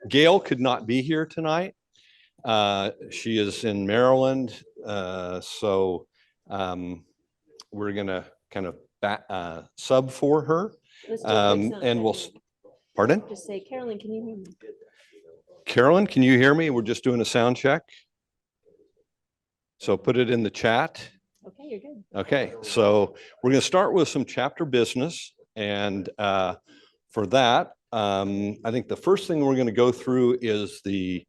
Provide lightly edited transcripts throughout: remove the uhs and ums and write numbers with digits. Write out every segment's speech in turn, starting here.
Gail could not be here tonight. She is in Maryland, so we're going to kind of sub for her. And we'll, pardon? Just say, Carolyn, can you hear me? Carolyn, can you hear me? We're just doing a sound check. So put it in the chat. Okay, you're good. Okay, so we're going to start with some chapter business. And for that, I think the first thing we're going to go through is the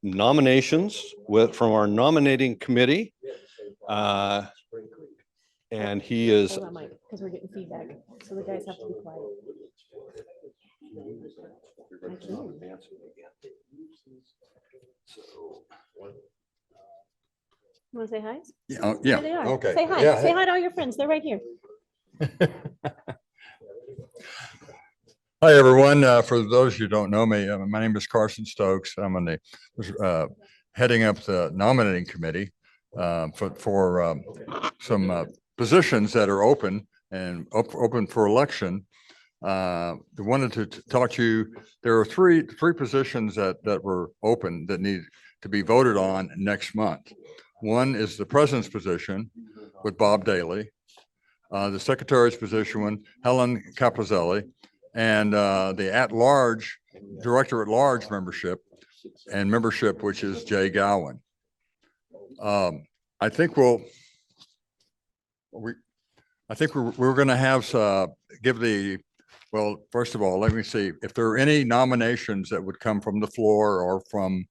nominations from our nominating committee. And he is. Hold on, Mike, because we're getting feedback. So the guys have to be quiet. You want to say hi? Yeah. Yeah. There they are. Okay. Say hi. Yeah. Say hi to all your friends. They're right here. Hi, everyone. For those who don't know me, my name is Carson Stokes. I'm on the heading up the nominating committee for some positions that are open and open for election. I wanted to talk to you. There are three positions that were open that need to be voted on next month. One is the president's position with Bob Daly, the secretary's position with Helen Capozzelli, and the at-large, director-at-large membership, which is Jay Gowan. I think we're going to have give the. Well, first of all, let me see if there are any nominations that would come from the floor or from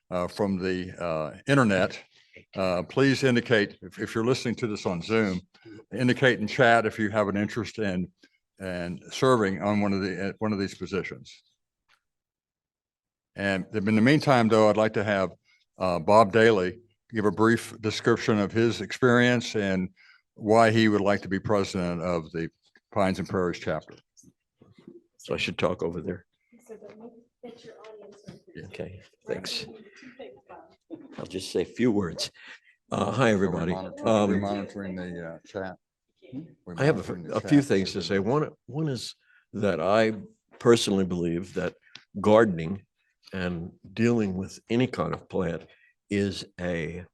the internet. Please indicate if you're listening to this on Zoom. Indicate in chat if you have an interest in serving on one of these positions. And in the meantime, though, I'd like to have Bob Daly give a brief description of his experience and why he would like to be president of the Pines and Prairies chapter. So I should talk over there. Okay, thanks. I'll just say a few words. Hi, everybody. We're monitoring the chat. I have a few things to say. One is that I personally believe that gardening and dealing with any kind of plant is a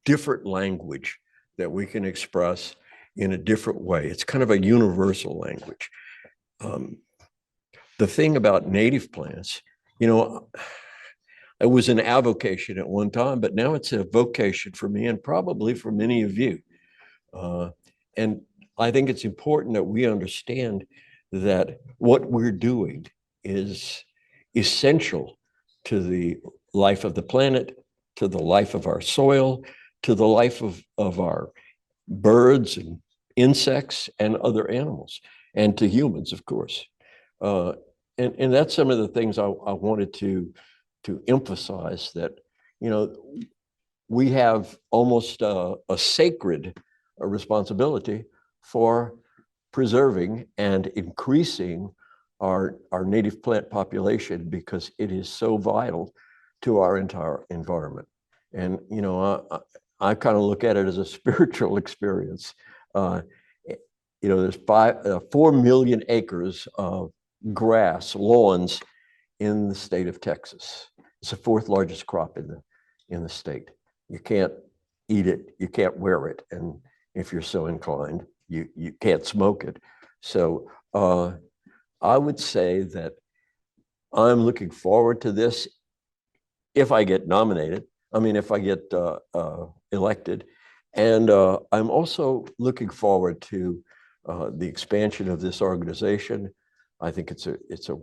different language that we can express in a different way. It's kind of a universal language. The thing about native plants, it was an avocation at one time, but now it's a vocation for me and probably for many of you. And I think it's important that we understand that what we're doing is essential to the life of the planet, to the life of our soil, to the life of our birds and insects and other animals, and to humans, of course. And that's some of the things I wanted to emphasize, that, we have almost a sacred responsibility for preserving and increasing our native plant population, because it is so vital to our entire environment. And, I kind of look at it as a spiritual experience. There's 4 million acres of grass, lawns in the state of Texas. It's the 4th largest crop in the state. You can't eat it, you can't wear it, and if you're so inclined, you can't smoke it. So I would say that I'm looking forward to this if I get nominated. If I get elected. And I'm also looking forward to the expansion of this organization. I think it's a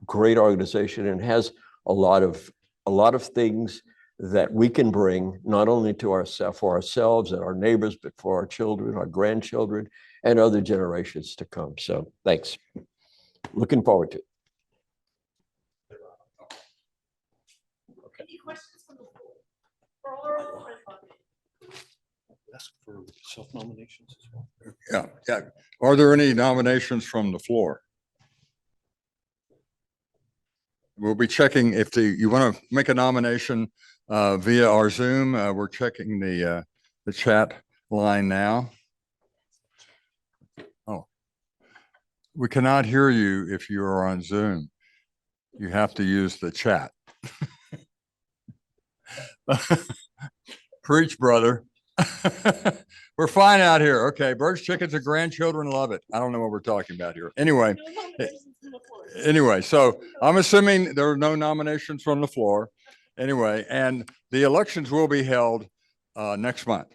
great organization and has a lot of things that we can bring, not only to for ourselves and our neighbors, but for our children, our grandchildren, and other generations to come. So thanks. Looking forward to it. Any questions from the floor? That's for self-nominations as well. Yeah. Are there any nominations from the floor? We'll be checking if you want to make a nomination via our Zoom. We're checking the chat line now. Oh, We cannot hear you if you are on Zoom. You have to use the chat. Preach, brother. We're fine out here. Okay, birds, chickens, and grandchildren love it. I don't know what we're talking about here. Anyway, so I'm assuming there are no nominations from the floor. Anyway, and the elections will be held next month.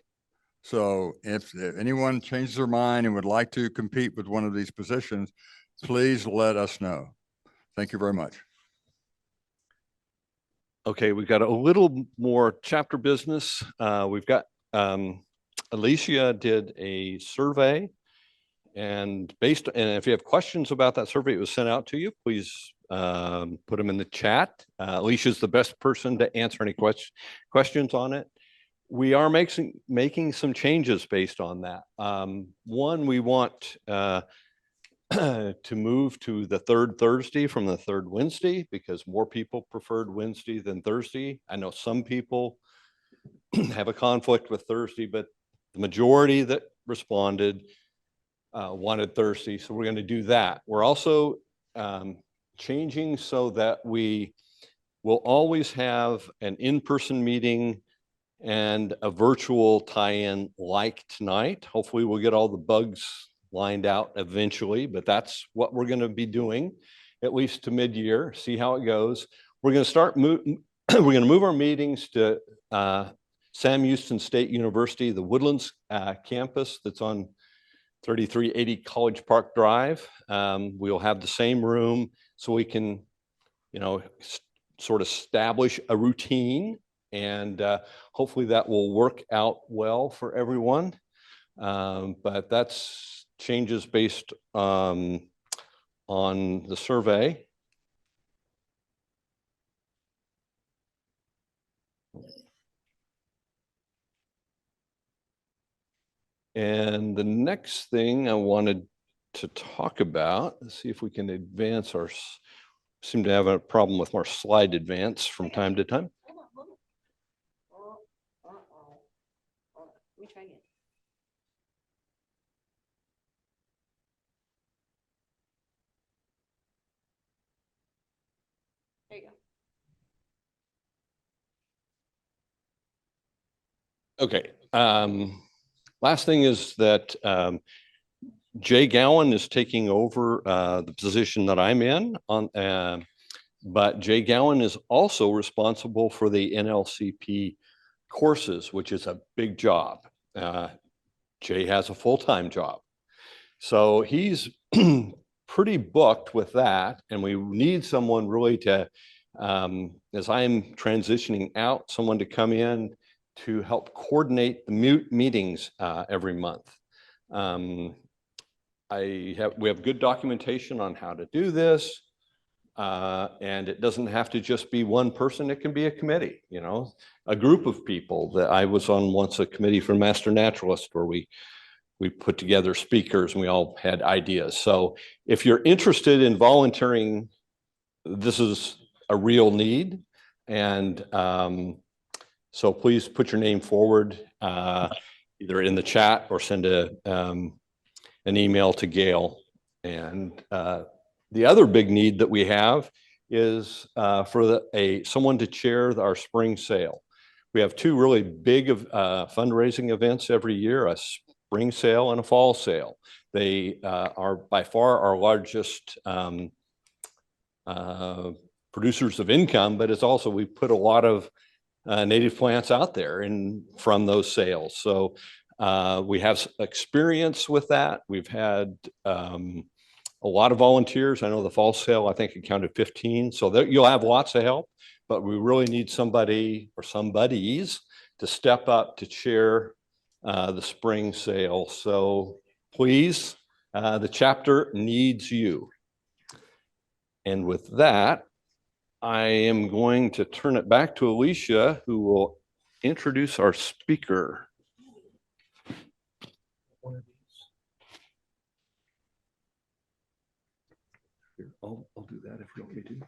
So if anyone changes their mind and would like to compete with one of these positions, please let us know. Thank you very much. Okay, we've got a little more chapter business. We've got Alicia did a survey, and if you have questions about that survey, it was sent out to you. Please put them in the chat. Alicia's the best person to answer any questions on it. We are making some changes based on that. One, we want to move to the third Thursday from the third Wednesday because more people preferred Wednesday than Thursday. I know some people have a conflict with Thursday, but the majority that responded wanted Thursday. So we're going to do that. We're also changing so that we will always have an in-person meeting and a virtual tie-in like tonight. Hopefully we'll get all the bugs lined out eventually, but that's what we're going to be doing at least to mid-year, see how it goes. We're going to start we're going to move our meetings to Sam Houston State University, the Woodlands campus that's on 3380 College Park Drive. We'll have the same room so we can, sort of establish a routine, and hopefully that will work out well for everyone. But that's changes based on the survey. And the next thing I wanted to talk about, let's see if we can advance seem to have a problem with our slide advance from time to time. Let me try again. There you go. Okay. Last thing is that Jay Gowan is taking over the position that I'm in but Jay Gowan is also responsible for the NLCP courses, which is a big job. Jay has a full-time job. So he's pretty booked with that. And we need someone really to, as I'm transitioning out, someone to come in to help coordinate the meetings every month. We have good documentation on how to do this. And it doesn't have to just be one person. It can be a committee, a group of people. That I was on once a committee for Master Naturalist where we put together speakers and we all had ideas. So if you're interested in volunteering, this is a real need. And so please put your name forward, either in the chat or send an email to Gail. And the other big need that we have is for someone to chair our spring sale. We have two really big fundraising events every year, a spring sale and a fall sale. They are by far our largest producers of income, but it's also, we put a lot of native plants out there from those sales. So we have experience with that. We've had a lot of volunteers. I know the fall sale, I think it counted 15. So you'll have lots of help, but we really need somebody or somebodies to step up to chair the spring sale. So please, the chapter needs you. And with that, I am going to turn it back to Alicia, who will introduce our speaker. I'll do that if you're okay too.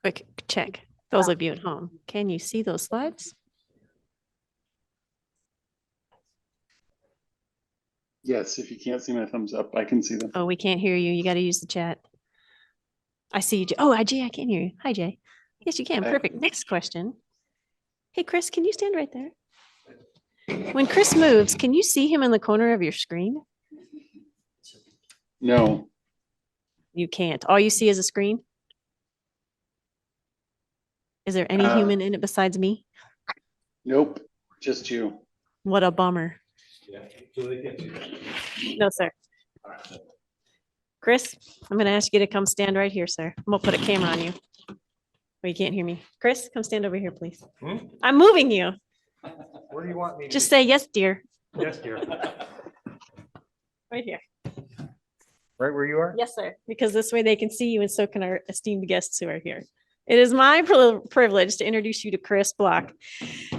Quick check. Those of you at home, can you see those slides? Yes, if you can't see my thumbs up, I can see them. Oh, we can't hear you. You got to use the chat. I see you. Oh, Jay, I can hear you. Hi, Jay. Yes, you can. Hi. Perfect. Next question. Hey, Chris, can you stand right there? When Chris moves, can you see him in the corner of your screen? No, You can't. All you see is a screen? Is there any human in it besides me? nope, just you. What a bummer. No, sir. Chris, I'm going to ask you to come stand right here, sir. I'm going to put a camera on you. Oh, you can't hear me. Chris, come stand over here, please. I'm moving you. Where do you want me to Just be? say yes, dear. Yes, dear. Right here. Right where you are? Yes, sir. Because this way they can see you and so can our esteemed guests who are here. It is my privilege to introduce you to Chris Bloch.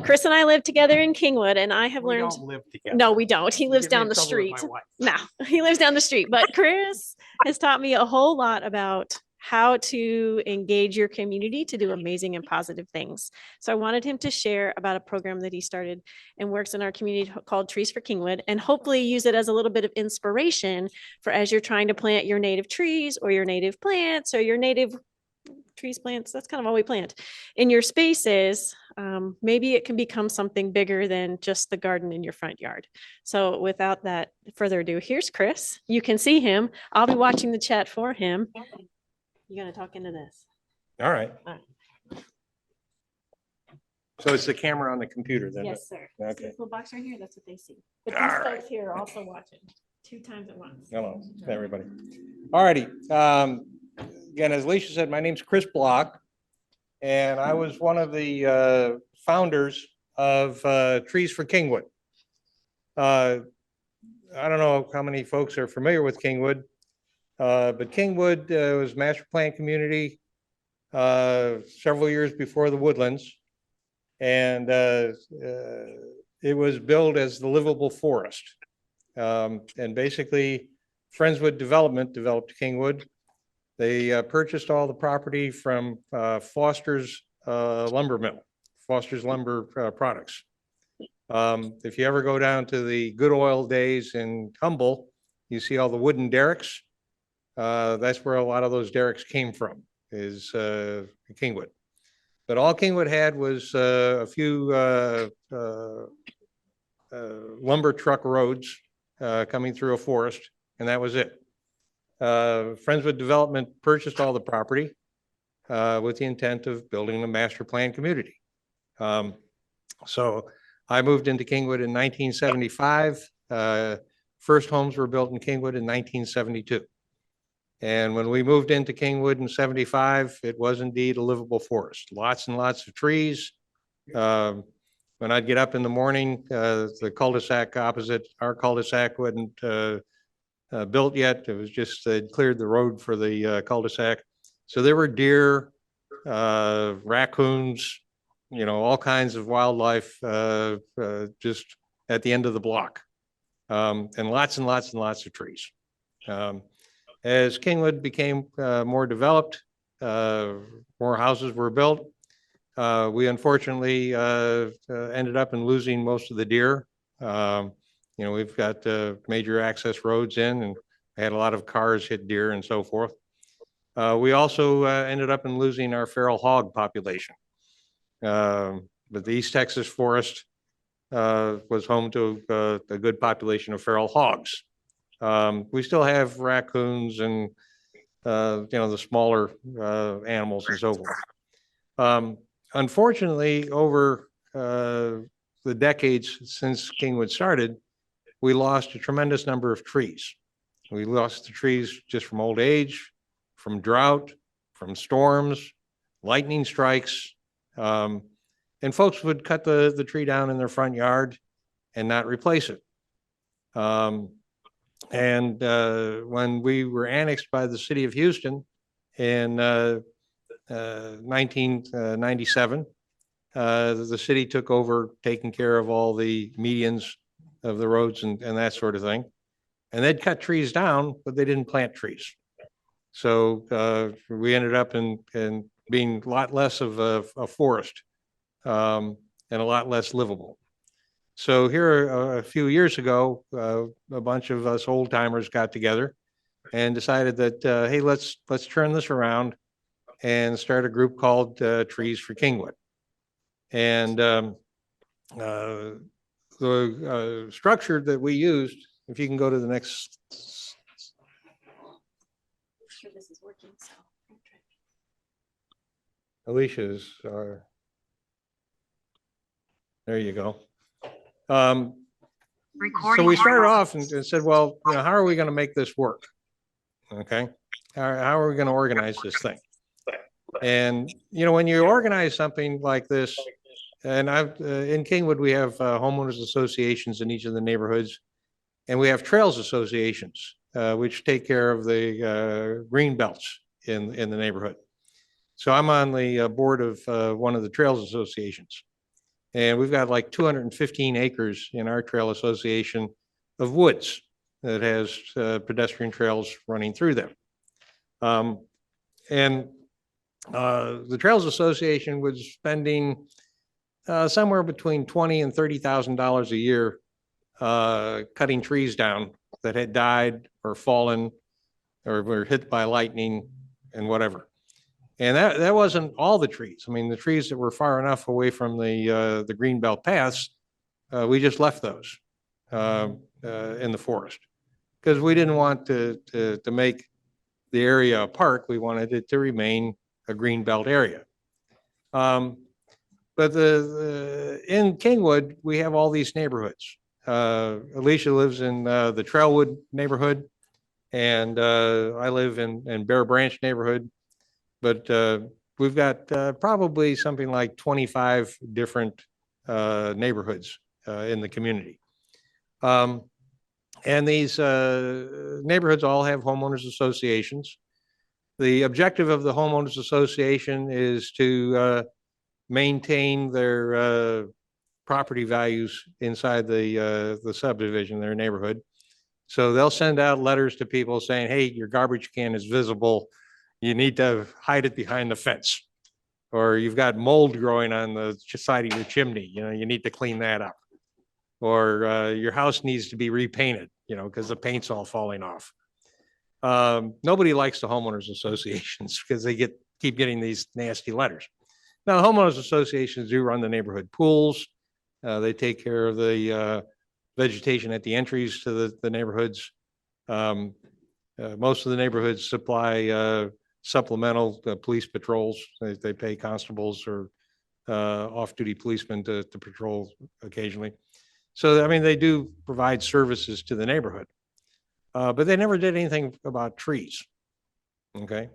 Chris and I live together in Kingwood, and I have We learned. don't live together. No, we don't. He You lives get me down in the trouble with my street. wife. No, he lives down the street. But Chris has taught me a whole lot about how to engage your community to do amazing and positive things. So I wanted him to share about a program that he started and works in our community called Trees for Kingwood, and hopefully use it as a little bit of inspiration for as you're trying to plant your native trees or your native plants or your native trees, plants, that's kind of all we plant in your spaces. Maybe it can become something bigger than just the garden in your front yard. So without that further ado, here's Chris. You can see him. I'll be watching the chat for him. You're going to talk into this. All right. All right. So it's the camera on the computer then? Yes, sir. Okay. See this little box right here? That's what they see. But All these right. folks here are also watching 2 times at once. Hello, everybody. All righty. Again, as Alicia said, my name's Chris Bloch, and I was one of the founders of Trees for Kingwood. I don't know how many folks are familiar with Kingwood, but Kingwood was a master plan community several years before the Woodlands. And it was billed as the livable forest. And basically, Friendswood Development developed Kingwood. They purchased all the property from Foster's Lumber Mill, Foster's Lumber Products. If you ever go down to the good oil days in Humble, you see all the wooden derricks. That's where a lot of those derricks came from, is Kingwood. But all Kingwood had was a few lumber truck roads coming through a forest, and that was it. Friendswood Development purchased all the property with the intent of building a master plan community. So I moved into Kingwood in 1975. First homes were built in Kingwood in 1972. And when we moved into Kingwood in 75, it was indeed a livable forest, lots and lots of trees. When I'd get up in the morning, the cul-de-sac opposite our cul-de-sac wasn't built yet. It was just, they'd cleared the road for the cul-de-sac. So there were deer, raccoons, you know, all kinds of wildlife just at the end of the block. And lots and lots and lots of trees. As Kingwood became more developed, more houses were built. We unfortunately ended up in losing most of the deer. You know, we've got major access roads in, and I had a lot of cars hit deer and so forth. We also ended up in losing our feral hog population. But the East Texas forest was home to a good population of feral hogs. We still have raccoons and, you know, the smaller animals and so forth. Unfortunately, over the decades since Kingwood started, we lost a tremendous number of trees. We lost the trees just from old age, from drought, from storms, lightning strikes. And folks would cut the tree down in their front yard and not replace it. And when we were annexed by the city of Houston in 1997, the city took over taking care of all the medians of the roads and that sort of thing. And they'd cut trees down, but they didn't plant trees. So we ended up in being a lot less of a forest and a lot less livable. So here a few years ago, a bunch of us old timers got together and decided that, hey, let's turn this around and start a group called Trees for Kingwood. And the structure that we used, if you can go to the next. Sure this is working, so. Alicia's, there you go. So we started off and said, well, you know, how are we going to make this work? Okay. How are we going to organize this thing? And, you know, when you organize something like this, and in Kingwood, we have homeowners associations in each of the neighborhoods, and we have trails associations, which take care of the green belts in the neighborhood. So I'm on the board of one of the trails associations. And we've got like 215 acres in our trail association of woods that has pedestrian trails running through them. And the Trails Association was spending somewhere between $20,000 and $30,000 a year cutting trees down that had died or fallen or were hit by lightning and whatever. And that wasn't all the trees. I mean, the trees that were far enough away from the greenbelt paths, we just left those in the forest because we didn't want to make the area a park. We wanted it to remain a greenbelt area. But in Kingwood, we have all these neighborhoods. Alicia lives in the Trailwood neighborhood, and I live in Bear Branch neighborhood. But we've got probably something like 25 different neighborhoods in the community. And these neighborhoods all have homeowners associations. The objective of the homeowners association is to maintain their property values inside the subdivision, their neighborhood. So they'll send out letters to people saying, hey, your garbage can is visible. You need to hide it behind the fence. Or you've got mold growing on the side of your chimney. You know, you need to clean that up. Or your house needs to be repainted, you know, because the paint's all falling off. Nobody likes the homeowners associations because they keep getting these nasty letters. Now, homeowners associations do run the neighborhood pools. They take care of the vegetation at the entries to the neighborhoods. Most of the neighborhoods supply supplemental police patrols. They pay constables or off-duty policemen to patrol occasionally. So, I mean, they do provide services to the neighborhood, but they never did anything about trees. Okay.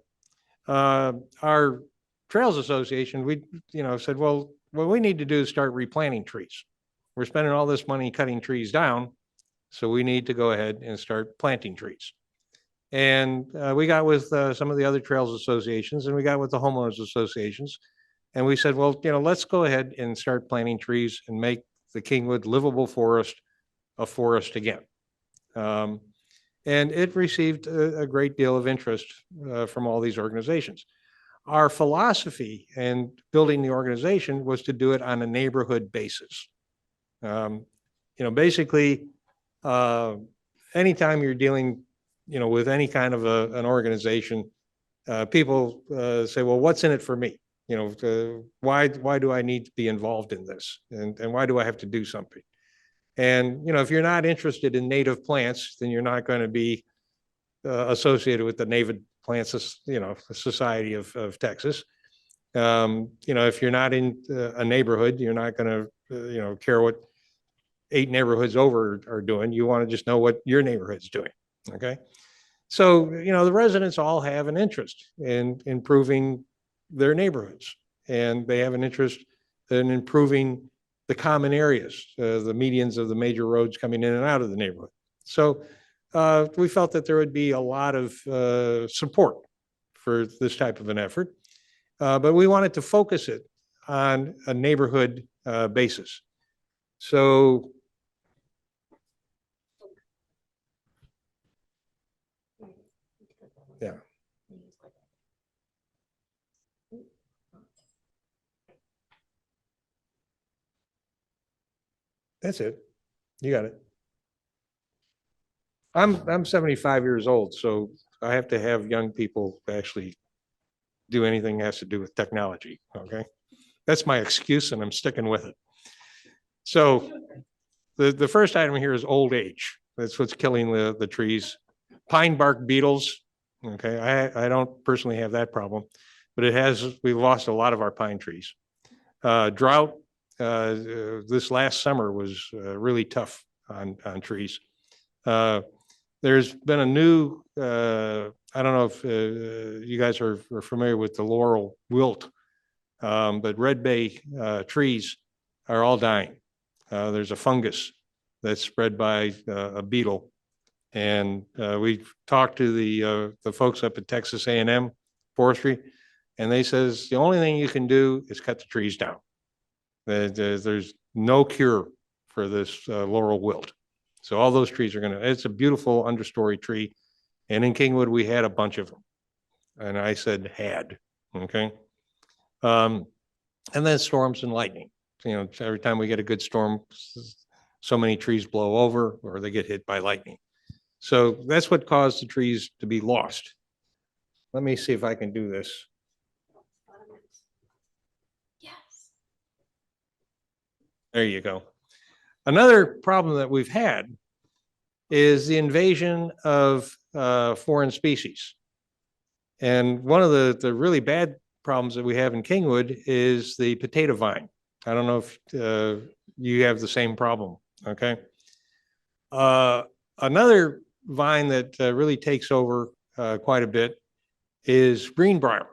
Our Trails Association, we, you know, said, well, what we need to do is start replanting trees. We're spending all this money cutting trees down, so we need to go ahead and start planting trees. And we got with some of the other trails associations, and we got with the homeowners associations, and we said, well, you know, let's go ahead and start planting trees and make the Kingwood livable forest a forest again. And it received a great deal of interest from all these organizations. Our philosophy in building the organization was to do it on a neighborhood basis. You know, basically, anytime you're dealing, you know, with any kind of an organization, people say, well, what's in it for me? You know, why do I need to be involved in this? And why do I have to do something? And, you know, if you're not interested in native plants, then you're not going to be associated with the Native Plants, you know, Society of Texas. You know, if you're not in a neighborhood, you're not going to, you know, care what 8 neighborhoods over are doing. You want to just know what your neighborhood's doing. Okay. So, you know, the residents all have an interest in improving their neighborhoods, and they have an interest in improving the common areas, the medians of the major roads coming in and out of the neighborhood. So we felt that there would be a lot of support for this type of an effort, but we wanted to focus it on a neighborhood basis. So yeah. That's it. You got it. I'm 75 years old, so I have to have young people actually do anything that has to do with technology. Okay. That's my excuse and I'm sticking with it. So the first item here is old age. That's what's killing the trees. Pine bark beetles. Okay. I don't personally have that problem, but we've lost a lot of our pine trees. Drought. This last summer was really tough on trees. There's been a new, I don't know if you guys are familiar with the laurel wilt, but red bay trees are all dying. There's a fungus that's spread by a beetle. And we've talked to the folks up at Texas A&M Forestry, and they says the only thing you can do is cut the trees down. There's no cure for this laurel wilt. So all those trees are it's a beautiful understory tree. And in Kingwood, we had a bunch of them. And I said had, okay. And then storms and lightning. You know, every time we get a good storm, so many trees blow over or they get hit by lightning. So that's what caused the trees to be lost. Let me see if I can do this. Yes. There you go. Another problem that we've had is the invasion of foreign species. And one of the really bad problems that we have in Kingwood is the potato vine. I don't know if you have the same problem, okay? Another vine that really takes over quite a bit is greenbrier.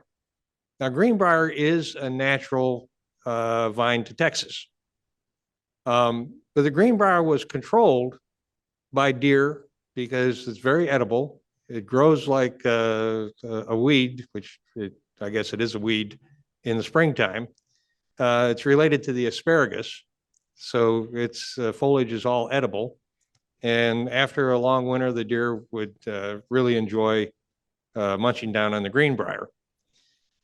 Now, greenbrier is a natural vine to Texas. But the greenbrier was controlled by deer because it's very edible. It grows like a weed, which I guess it is a weed in the springtime. It's related to the asparagus. So its foliage is all edible. And after a long winter, the deer would really enjoy munching down on the greenbrier.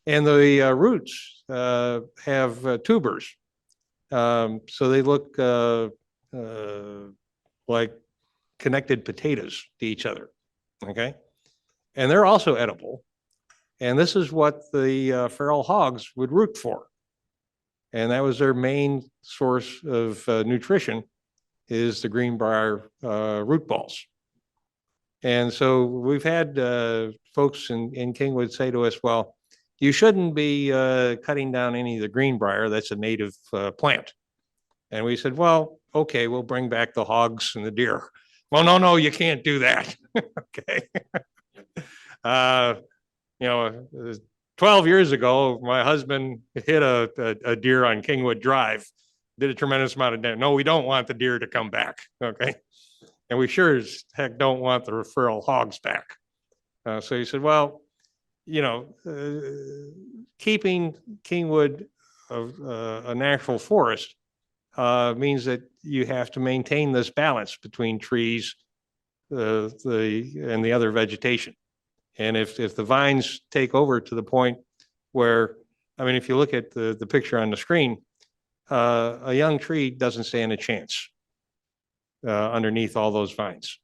And the roots have tubers. So they look like connected potatoes to each other, okay? And they're also edible. And this is what the feral hogs would root for. And that was their main source of nutrition is the greenbrier root balls. And so we've had folks in Kingwood say to us, well, you shouldn't be cutting down any of the greenbrier. That's a native plant. And we said, well, okay, we'll bring back the hogs and the deer. Well, no, you can't do that. Okay. 12 years ago, my husband hit a deer on Kingwood Drive, did a tremendous amount of damage. No, we don't want the deer to come back. Okay. And we sure as heck don't want the feral hogs back. So he said, well, keeping Kingwood a natural forest means that you have to maintain this balance between trees and the other vegetation. And if the vines take over to the point where, I mean, if you look at the picture on the screen, a young tree doesn't stand a chance underneath all those vines.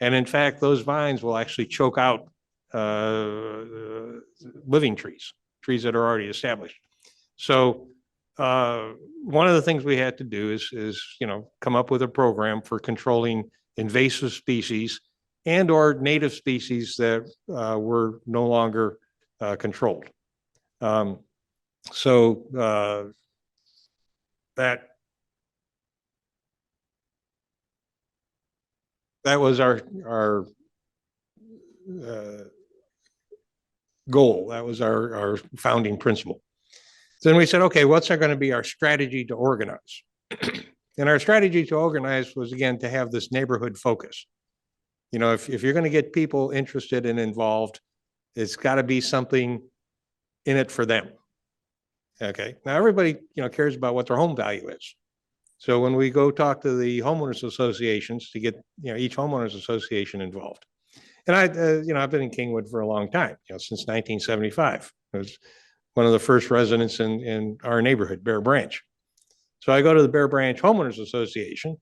And in fact, those vines will actually choke out living trees that are already established. So one of the things we had to do is come up with a program for controlling invasive species and or native species that were no longer controlled. So that was our goal. That was our founding principle. Then we said, okay, what's going to be our strategy to organize? And our strategy to organize was, again, to have this neighborhood focus. If you're going to get people interested and involved, it's got to be something in it for them. Okay. Now everybody, cares about what their home value is. So when we go talk to the homeowners associations to get, each homeowners association involved. And I've been in Kingwood for a long time, since 1975. I was one of the first residents in our neighborhood, Bear Branch. So I go to the Bear Branch Homeowners Association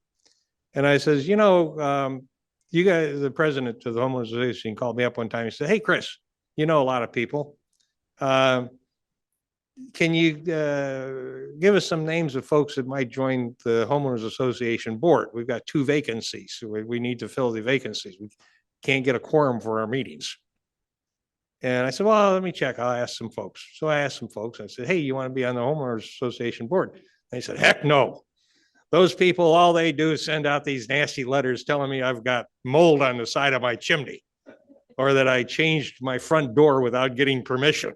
and I says, you know, you guys, the president of the Homeowners Association called me up one time. He said, hey, Chris, you know a lot of people. Can you give us some names of folks that might join the Homeowners Association board? We've got 2 vacancies. So we need to fill the vacancies. We can't get a quorum for our meetings. And I said, well, let me check. I'll ask some folks. So I asked some folks. I said, hey, you want to be on the Homeowners Association board? And they said, heck no. Those people, all they do is send out these nasty letters telling me I've got mold on the side of my chimney or that I changed my front door without getting permission,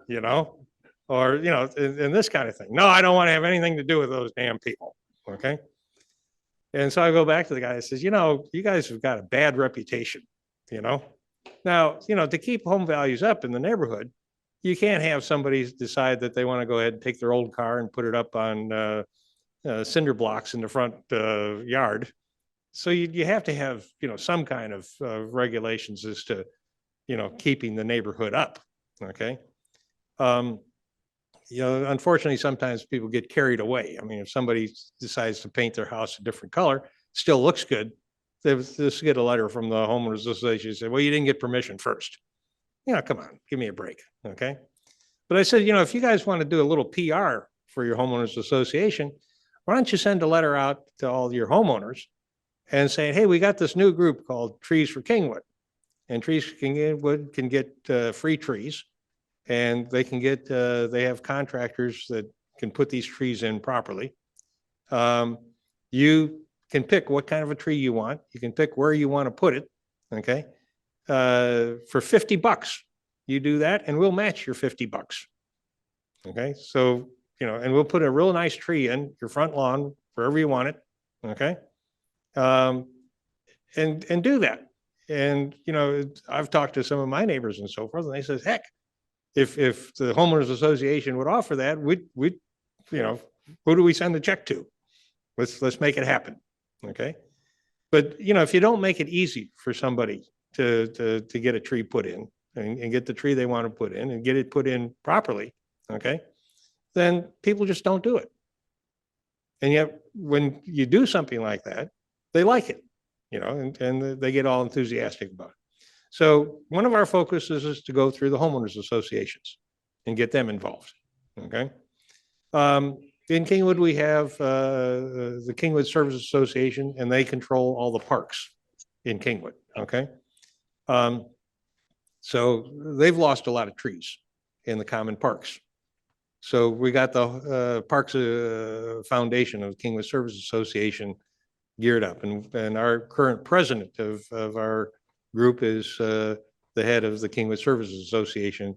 you know? Or, you know, and this kind of thing. No, I don't want to have anything to do with those damn people. Okay. And so I go back to the guy that says, you know, you guys have got a bad reputation, you know. Now, you know, to keep home values up in the neighborhood, you can't have somebody decide that they want to go ahead and take their old car and put it up on cinder blocks in the front yard. So you have to have, you know, some kind of regulations as to, you know, keeping the neighborhood up. Okay. You know, unfortunately, sometimes people get carried away. I mean, if somebody decides to paint their house a different color, still looks good, they just get a letter from the homeowners association say, well, you didn't get permission first. You know, come on, give me a break. Okay. But I said, you know, if you guys want to do a little PR for your homeowners association, why don't you send a letter out to all your homeowners and saying, hey, we got this new group called Trees for Kingwood, and Trees for Kingwood can get free trees. And they can get, they have contractors that can put these trees in properly. You can pick what kind of a tree you want. You can pick where you want to put it, okay? For $50, you do that and we'll match your $50, okay? So, you know, and we'll put a real nice tree in your front lawn, wherever you want it, okay? And do that. And, you know, I've talked to some of my neighbors and so forth, and they says, heck, if the homeowners association would offer that, we'd, you know, who do we send the check to? Let's make it happen. Okay. But, you know, if you don't make it easy for somebody to get a tree put in and get the tree they want to put in and get it put in properly, okay, then people just don't do it. And yet when you do something like that, they like it, you know, and they get all enthusiastic about it. So one of our focuses is to go through the homeowners associations and get them involved. Okay. In Kingwood, we have the Kingwood Service Association, and they control all the parks in Kingwood. Okay. So they've lost a lot of trees in the common parks. So we got the Parks Foundation of the Kingwood Service Association geared up, and our current president of our group is the head of the Kingwood Services Association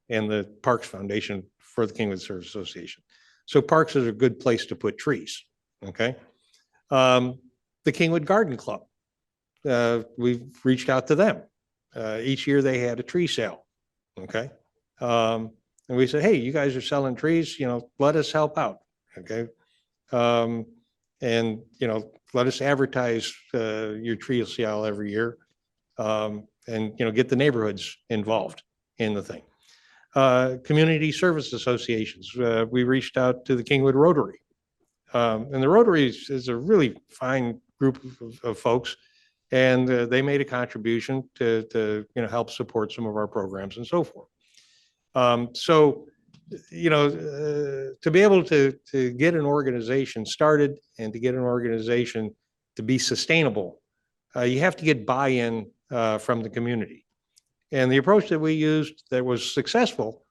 and the Parks Foundation for the Kingwood Service Association. So parks is a good place to put trees. Okay. The Kingwood Garden Club, we've reached out to them. Each year they had a tree sale. Okay. And we said, hey, you guys are selling trees, you know, let us help out. Okay. And, you know, let us advertise your tree sale every year. And, you know, get the neighborhoods involved in the thing. Community service associations. We reached out to the Kingwood Rotary. And the Rotary is a really fine group of folks. And they made a contribution to, you know, help support some of our programs and so forth. So, you know, to be able to get an organization started and to get an organization to be sustainable, you have to get buy-in from the community. And the approach that we used that was successful,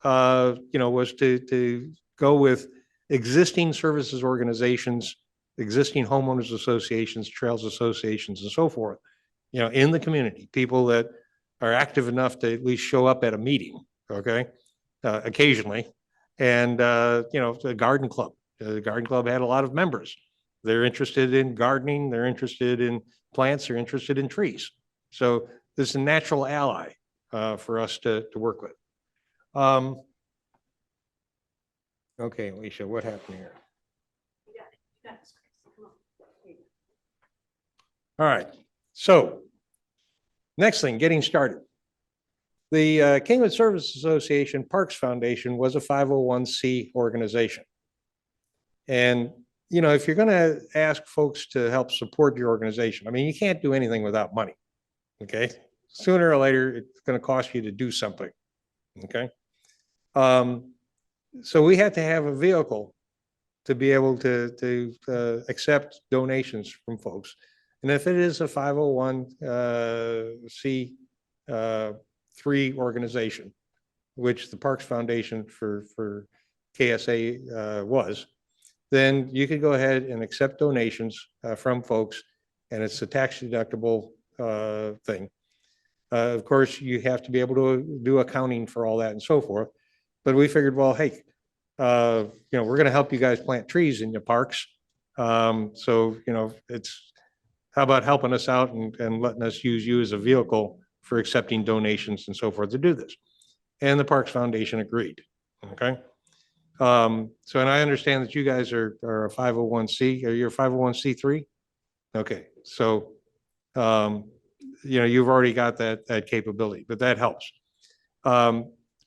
you know, was to go with existing services organizations, existing homeowners associations, trails associations, and so forth, you know, in the community, people that are active enough to at least show up at a meeting, okay, occasionally. And, you know, the garden club had a lot of members. They're interested in gardening, they're interested in plants, they're interested in trees. So this is a natural ally for us to work with. Okay, Alicia, what happened here? All right, so next thing, getting started. The Kingwood Service Association Parks Foundation was a 501c organization. And, you know, if you're going to ask folks to help support your organization, I mean, you can't do anything without money. Okay. Sooner or later, it's going to cost you to do something. Okay. So we had to have a vehicle to be able to accept donations from folks. And if it is a 501c3 organization, which the Parks Foundation for KSA was, then you could go ahead and accept donations from folks, and it's a tax deductible thing. Of course, you have to be able to do accounting for all that and so forth. But we figured, well, hey, you know, we're going to help you guys plant trees in your parks. So, you know, it's how about helping us out and letting us use you as a vehicle for accepting donations and so forth to do this. And the Parks Foundation agreed. Okay. So, and I understand that you guys are a 501c. Are you a 501c3? Okay. So, you know, you've already got that capability, but that helps.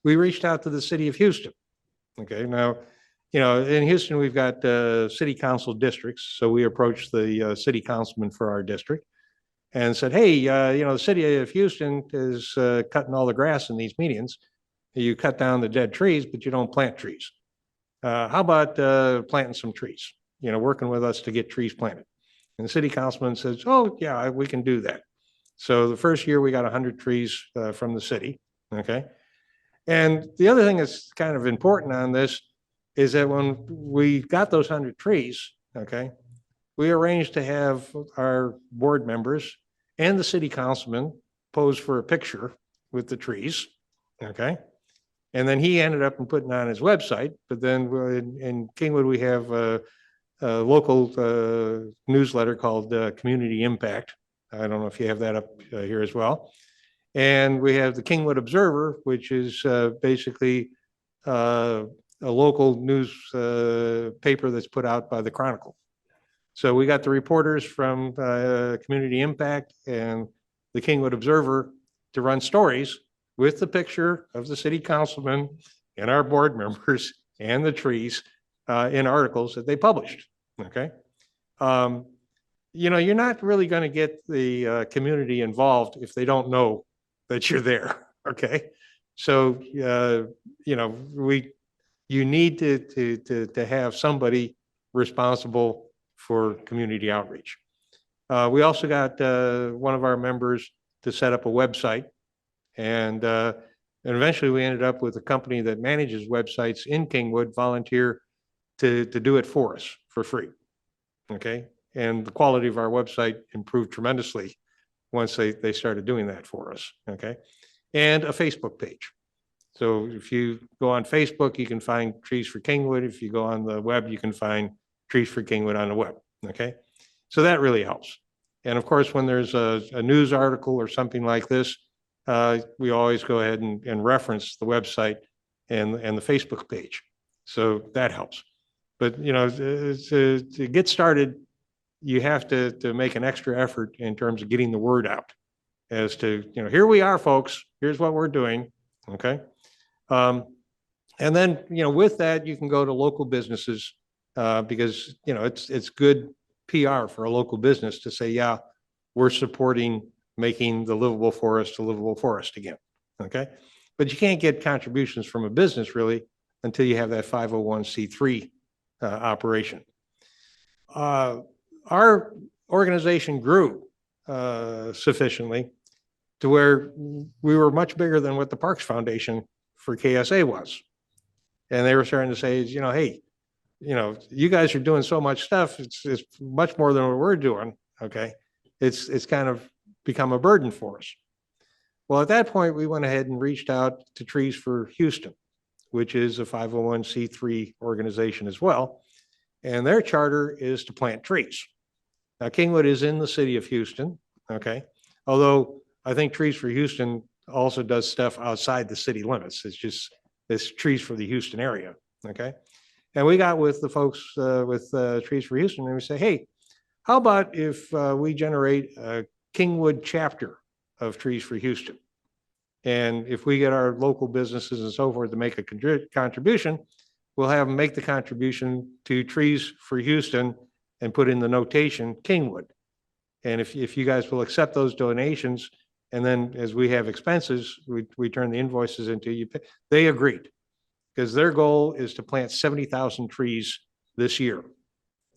We reached out to the city of Houston. Okay. Now, you know, in Houston, we've got city council districts. So we approached the city councilman for our district and said, hey, you know, the city of Houston is cutting all the grass in these medians. You cut down the dead trees, but you don't plant trees. How about planting some trees, you know, working with us to get trees planted? And the city councilman says, oh, yeah, we can do that. So the first year we got 100 trees from the city. Okay. And the other thing that's kind of important on this is that when we got those 100 trees, okay, we arranged to have our board members and the city councilman pose for a picture with the trees. Okay. And then he ended up putting on his website. But then in Kingwood, we have a local newsletter called Community Impact. I don't know if you have that up here as well. And we have the Kingwood Observer, which is basically a local news paper that's put out by the Chronicle. So we got the reporters from Community Impact and the Kingwood Observer to run stories with the picture of the city councilman and our board members and the trees in articles that they published. Okay. You know, you're not really going to get the community involved if they don't know that you're there. Okay. So, you know, you need to have somebody responsible for community outreach. We also got one of our members to set up a website, and eventually we ended up with a company that manages websites in Kingwood volunteer to do it for us for free. Okay. And the quality of our website improved tremendously once they started doing that for us. Okay. And a Facebook page. So if you go on Facebook, you can find Trees for Kingwood. If you go on the web, you can find Trees for Kingwood on the web. Okay. So that really helps. And of course, when there's a news article or something like this, we always go ahead and reference the website and the Facebook page. So that helps. But, you know, to get started, you have to make an extra effort in terms of getting the word out as to, you know, here we are, folks, here's what we're doing. Okay. And then, you know, with that, you can go to local businesses because, you know, it's good PR for a local business to say, yeah, we're supporting making the livable forest a livable forest again. Okay. But you can't get contributions from a business really until you have that 501c3 operation. Our organization grew sufficiently to where we were much bigger than what the Parks Foundation for KSA was. And they were starting to say, you know, hey, you know, you guys are doing so much stuff. It's much more than what we're doing. Okay. It's kind of become a burden for us. Well, at that point, we went ahead and reached out to Trees for Houston, which is a 501c3 organization as well. And their charter is to plant trees. Now, Kingwood is in the city of Houston. Okay. Although I think Trees for Houston also does stuff outside the city limits. It's Trees for the Houston area. Okay. And we got with the folks with Trees for Houston and we say, hey, how about if we generate a Kingwood chapter of Trees for Houston? And if we get our local businesses and so forth to make a contribution, we'll have them make the contribution to Trees for Houston and put in the notation Kingwood. And if you guys will accept those donations, and then as we have expenses, we turn the invoices into you. They agreed because their goal is to plant 70,000 trees this year.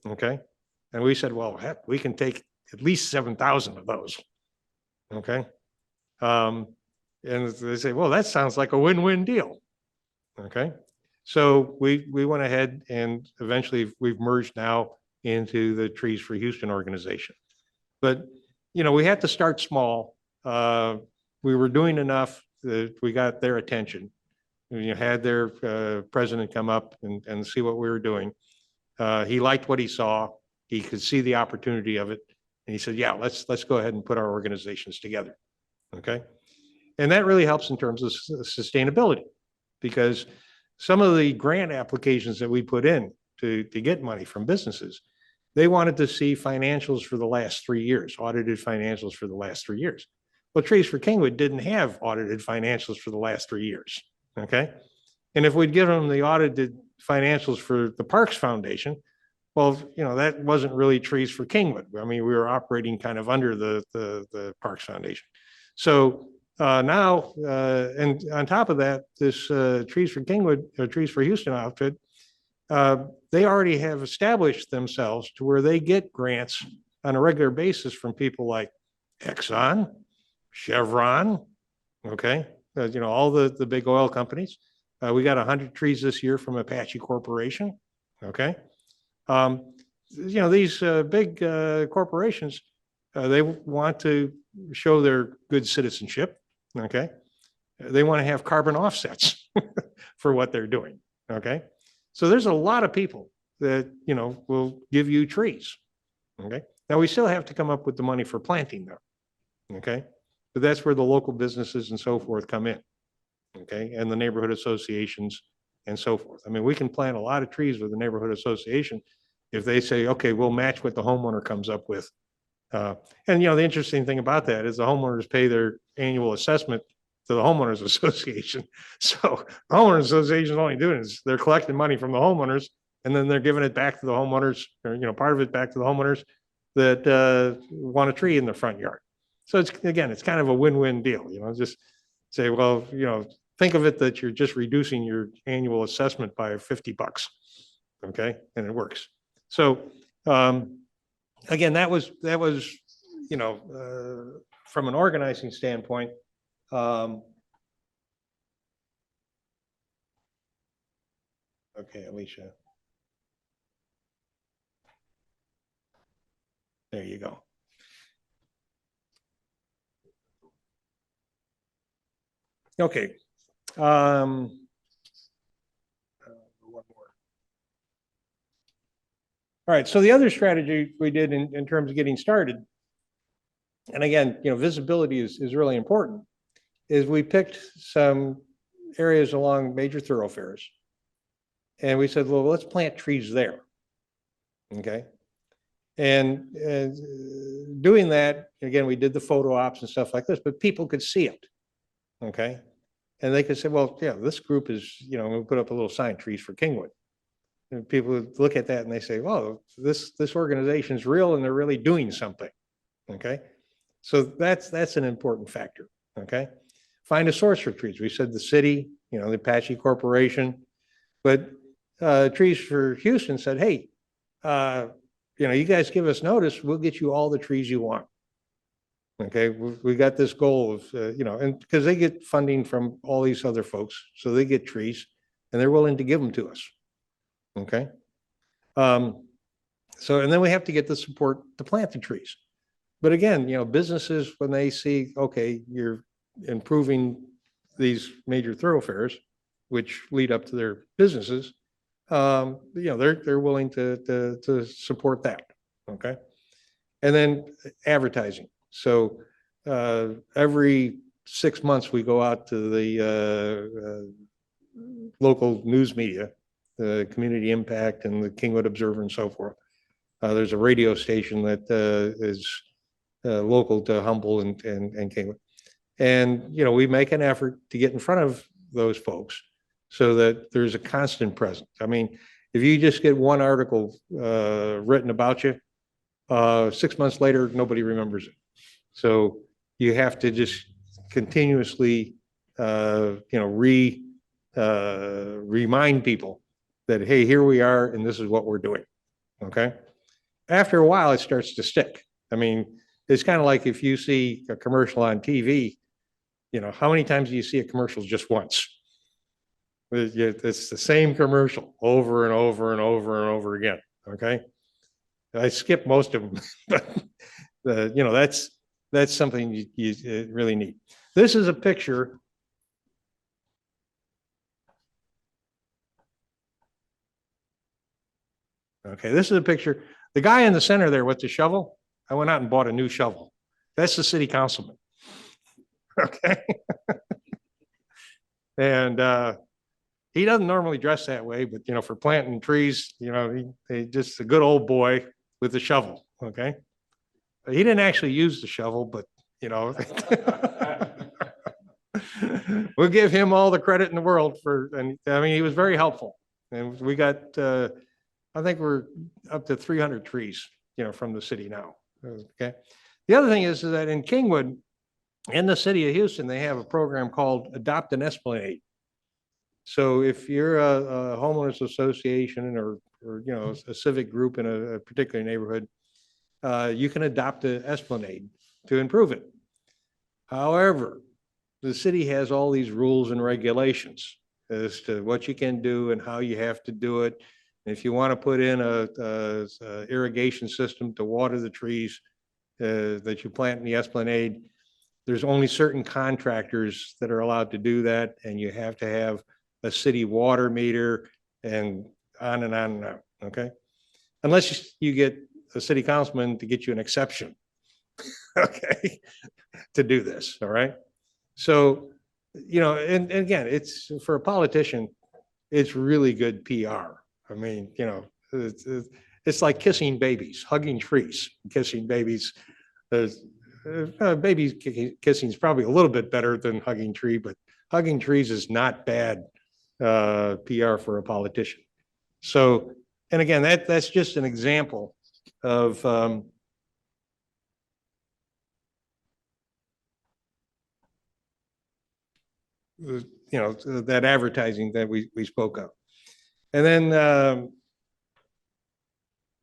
Okay. And we said, well, heck, we can take at least 7,000 of those. Okay. And they say, well, that sounds like a win-win deal. Okay. So we went ahead and eventually we've merged now into the Trees for Houston organization. But, you know, we had to start small. We were doing enough that we got their attention. You had their president come up and see what we were doing. He liked what he saw. He could see the opportunity of it. And he said, yeah, let's go ahead and put our organizations together. Okay. And that really helps in terms of sustainability, because some of the grant applications that we put in to get money from businesses, they wanted to see financials for the last 3 years, audited financials for the last 3 years. Well, Trees for Kingwood didn't have audited financials for the last 3 years. Okay. And if we'd given them the audited financials for the Parks Foundation, well, you know, that wasn't really Trees for Kingwood. I mean, we were operating kind of under the Parks Foundation. So now, and on top of that, this Trees for Kingwood or Trees for Houston outfit, they already have established themselves to where they get grants on a regular basis from people like Exxon, Chevron, okay, you know, all the big oil companies. We got 100 trees this year from Apache Corporation, okay. You know, these big corporations, they want to show their good citizenship, okay. They want to have carbon offsets for what they're doing, okay. So there's a lot of people that, you know, will give you trees, okay. Now we still have to come up with the money for planting them, okay. But that's where the local businesses and so forth come in, okay, and the neighborhood associations and so forth. I mean, we can plant a lot of trees with the neighborhood association if they say, okay, we'll match what the homeowner comes up with. And, you know, the interesting thing about that is the homeowners pay their annual assessment to the homeowners association. So the homeowners association is only doing is they're collecting money from the homeowners, and then they're giving it back to the homeowners, or, you know, part of it back to the homeowners that want a tree in their front yard. So it's, again, it's kind of a win-win deal, you know, just say, well, you know, think of it that you're just reducing your annual assessment by $50, okay, and it works. So again, that was you know, from an organizing standpoint. Okay, Alicia. There you go. Okay. One more. All right. So the other strategy we did in terms of getting started, and again, you know, visibility is really important, is we picked some areas along major thoroughfares. And we said, well, let's plant trees there. Okay. And doing that, again, we did the photo ops and stuff like this, but people could see it. Okay. And they could say, well, yeah, this group is, you know, we'll put up a little sign, Trees for Kingwood. And people would look at that and they say, well, this organization is real and they're really doing something. Okay. So that's an important factor. Okay. Find a source for trees. We said the city, you know, the Apache Corporation, but Trees for Houston said, hey, you know, you guys give us notice, we'll get you all the trees you want. Okay, we got this goal of, you know, and because they get funding from all these other folks, so they get trees and they're willing to give them to us. Okay. So, and then we have to get the support to plant the trees. But again, you know, businesses, when they see, okay, you're improving these major thoroughfares, which lead up to their businesses, you know, they're willing to support that. Okay. And then advertising. So every 6 months we go out to the local news media, the Community Impact and the Kingwood Observer and so forth. There's a radio station that is local to Humble and Kingwood. And, you know, we make an effort to get in front of those folks so that there's a constant presence. I mean, if you just get one article written about you, 6 months later, nobody remembers it. So you have to just continuously, remind people that, hey, here we are, and this is what we're doing. Okay. After a while, it starts to stick. I mean, it's kind of like if you see a commercial on TV, how many times do you see a commercial just once? It's the same commercial over and over and over and over again. Okay. I skip most of them, but that's something you really need. This is a picture. Okay, this is a picture. The guy in the center there with the shovel, I went out and bought a new shovel. That's the city councilman. Okay. And he doesn't normally dress that way, but for planting trees, he just a good old boy with the shovel. Okay. He didn't actually use the shovel, but we'll give him all the credit in the world and I mean, he was very helpful. And we got, I think we're up to 300 trees, from the city now. Okay. The other thing is that in Kingwood, in the city of Houston, they have a program called Adopt an Esplanade. So if you're a homeowners association or a civic group in a particular neighborhood, you can adopt an esplanade to improve it. However, the city has all these rules and regulations as to what you can do and how you have to do it. And if you want to put in a irrigation system to water the trees that you plant in the esplanade, there's only certain contractors that are allowed to do that, and you have to have a city water meter and on and on and on. Okay, unless you get a city councilman to get you an exception, okay, to do this. All right. So, and again, it's for a politician, it's really good PR. I mean, it's like kissing babies, hugging trees, kissing babies. Baby kissing is probably a little bit better than hugging tree, but hugging trees is not bad PR for a politician. So, and again, that's just an example of that advertising that we spoke of. And then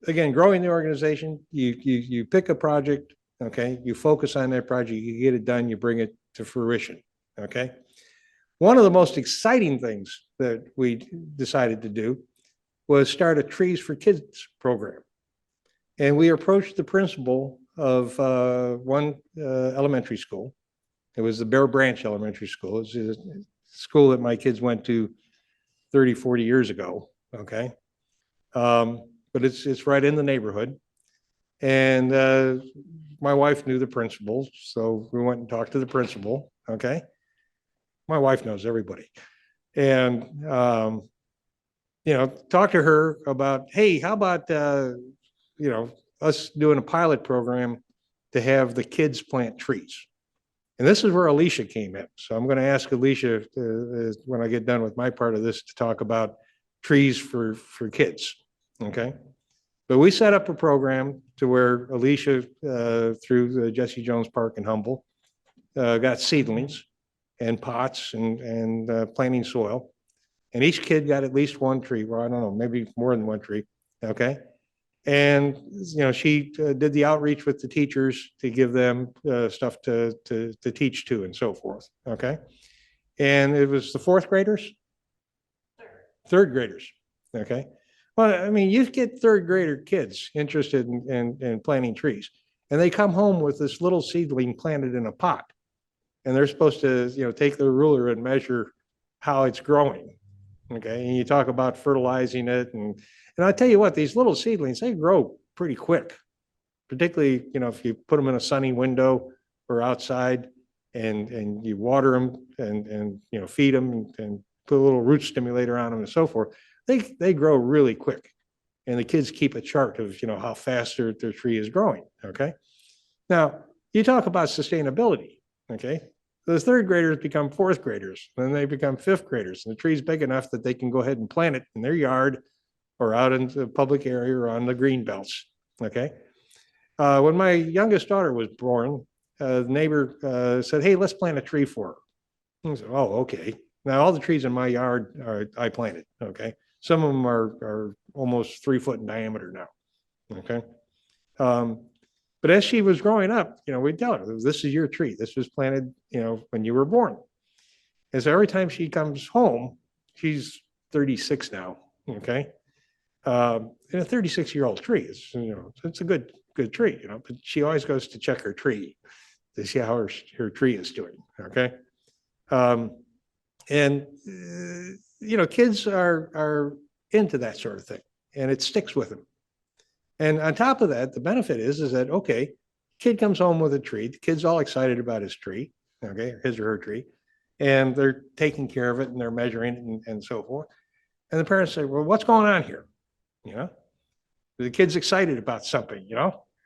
again, growing the organization, you pick a project, okay, you focus on that project, you get it done, you bring it to fruition. Okay. One of the most exciting things that we decided to do was start a Trees for Kids program. And we approached the principal of one elementary school. It was the Bear Branch Elementary School. It's a school that my kids went to 30, 40 years ago. Okay. But it's right in the neighborhood. And my wife knew the principal, so we went and talked to the principal. Okay. My wife knows everybody. And, talk to her about, hey, how about, us doing a pilot program to have the kids plant trees. And this is where Alicia came in. So I'm going to ask Alicia when I get done with my part of this to talk about trees for kids. Okay. But we set up a program to where Alicia, through the Jesse Jones Park in Humble, got seedlings and pots and planting soil. And each kid got at least one tree. Well, I don't know, maybe more than one tree. Okay. And, she did the outreach with the teachers to give them stuff to teach to and so forth. Okay. And it was the fourth graders? Third graders. Okay. Well, I mean, you get third grader kids interested in planting trees, and they come home with this little seedling planted in a pot, and they're supposed to, take their ruler and measure how it's growing. Okay. And you talk about fertilizing it. And I tell you what, these little seedlings, they grow pretty quick, particularly, if you put them in a sunny window or outside and you water them and feed them and put a little root stimulator on them and so forth. They grow really quick, and the kids keep a chart of, how fast their tree is growing. Okay. Now you talk about sustainability. Okay. the third graders become fourth graders, then they become fifth graders, and the tree's big enough that they can go ahead and plant it in their yard or out in the public area or on the green belts. Okay. When my youngest daughter was born, the neighbor said, "Hey, let's plant a tree for her." I said, "Oh, okay." Now all the trees in my yard I planted. Okay. Some of them are almost 3 foot in diameter now. Okay. But as she was growing up, we'd tell her, "This is your tree. This was planted, when you were born." And so every time she comes home, she's 36 now. Okay. And a 36-year-old tree is, it's a good tree, but she always goes to check her tree to see how her tree is doing. Okay. And kids are into that sort of thing, and it sticks with them. And on top of that, the benefit is that, okay, kid comes home with a tree, the kid's all excited about his tree, okay, his or her tree, and they're taking care of it and they're measuring it and so forth. And the parents say, "Well, what's going on here?" The kid's excited about something,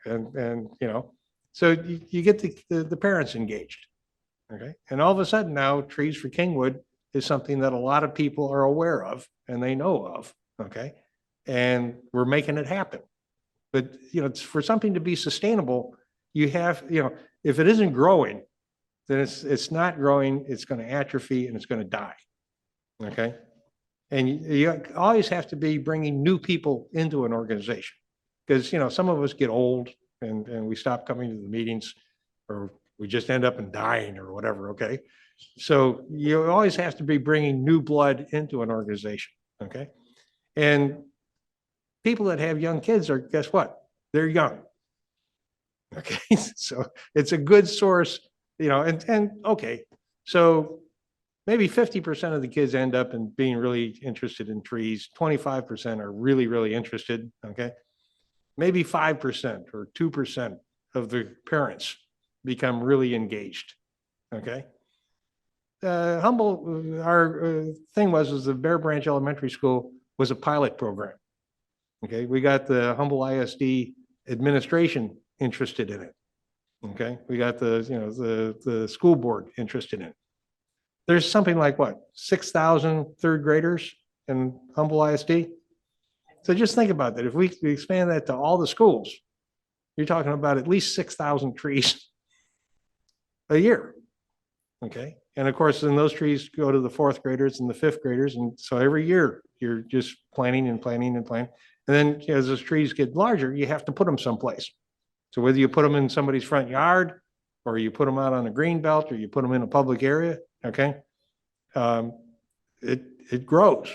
and so you get the parents engaged. Okay. And all of a sudden now Trees for Kingwood is something that a lot of people are aware of and they know of. Okay. And we're making it happen. But, for something to be sustainable, you have, if it isn't growing, then it's not growing, it's going to atrophy and it's going to die. Okay. And you always have to be bringing new people into an organization because, some of us get old and we stop coming to the meetings or we just end up in dying or whatever. Okay. So you always have to be bringing new blood into an organization. Okay. And people that have young kids are, guess what? They're young. Okay. So it's a good source, and okay. So maybe 50% of the kids end up in being really interested in trees. 25% are really, really interested. Okay. Maybe 5% or 2% of the parents become really engaged. Okay. Humble, our thing was the Bear Branch Elementary School was a pilot program. Okay. We got the Humble ISD administration interested in it. Okay. We got the school board interested in it. There's something like 6,000 third graders in Humble ISD. So just think about that. If we expand that to all the schools, you're talking about at least 6,000 trees a year. Okay. And of course, then those trees go to the fourth graders and the fifth graders. And so every year you're just planting and planting and planting. And then as those trees get larger, you have to put them someplace. So whether you put them in somebody's front yard or you put them out on a green belt or you put them in a public area, okay, it grows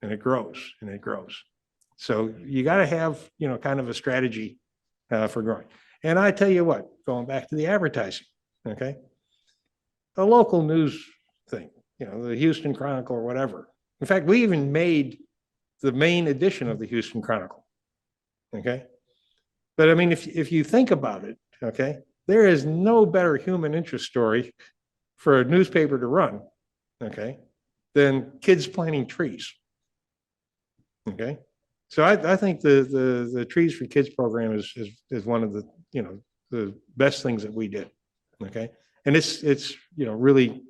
and it grows and it grows. So you got to have, kind of a strategy for growing. And I tell you what, going back to the advertising, okay, a local news thing, the Houston Chronicle or whatever. In fact, we even made the main edition of the Houston Chronicle. Okay. But I mean, if you think about it, okay, there is no better human interest story for a newspaper to run, okay, than kids planting trees. Okay. So I think the Trees for Kids program is one of the, the best things that we did. Okay. And it's really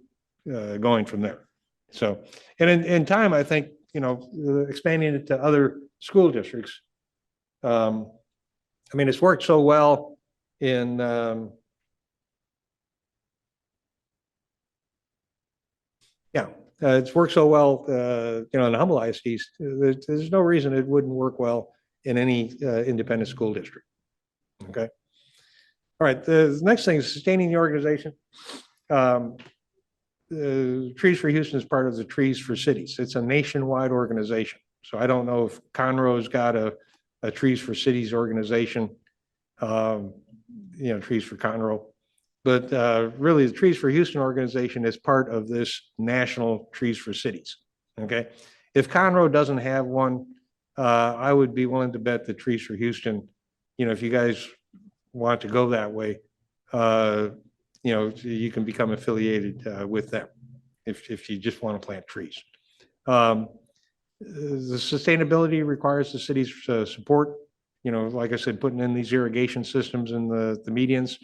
going from there. So, and in time, I think, expanding it to other school districts. I mean, it's worked so well in it's worked so well, in the Humble ISDs. There's no reason it wouldn't work well in any independent school district. Okay. All right. The next thing is sustaining the organization. Trees for Houston is part of the Trees for Cities. It's a nationwide organization. So I don't know if Conroe's got a Trees for Cities organization, Trees for Conroe. But really, the Trees for Houston organization is part of this national Trees for Cities. Okay. If Conroe doesn't have one, I would be willing to bet that Trees for Houston, if you guys want to go that way, you can become affiliated with them if you just want to plant trees. The sustainability requires the city's support. Like I said, putting in these irrigation systems in the medians.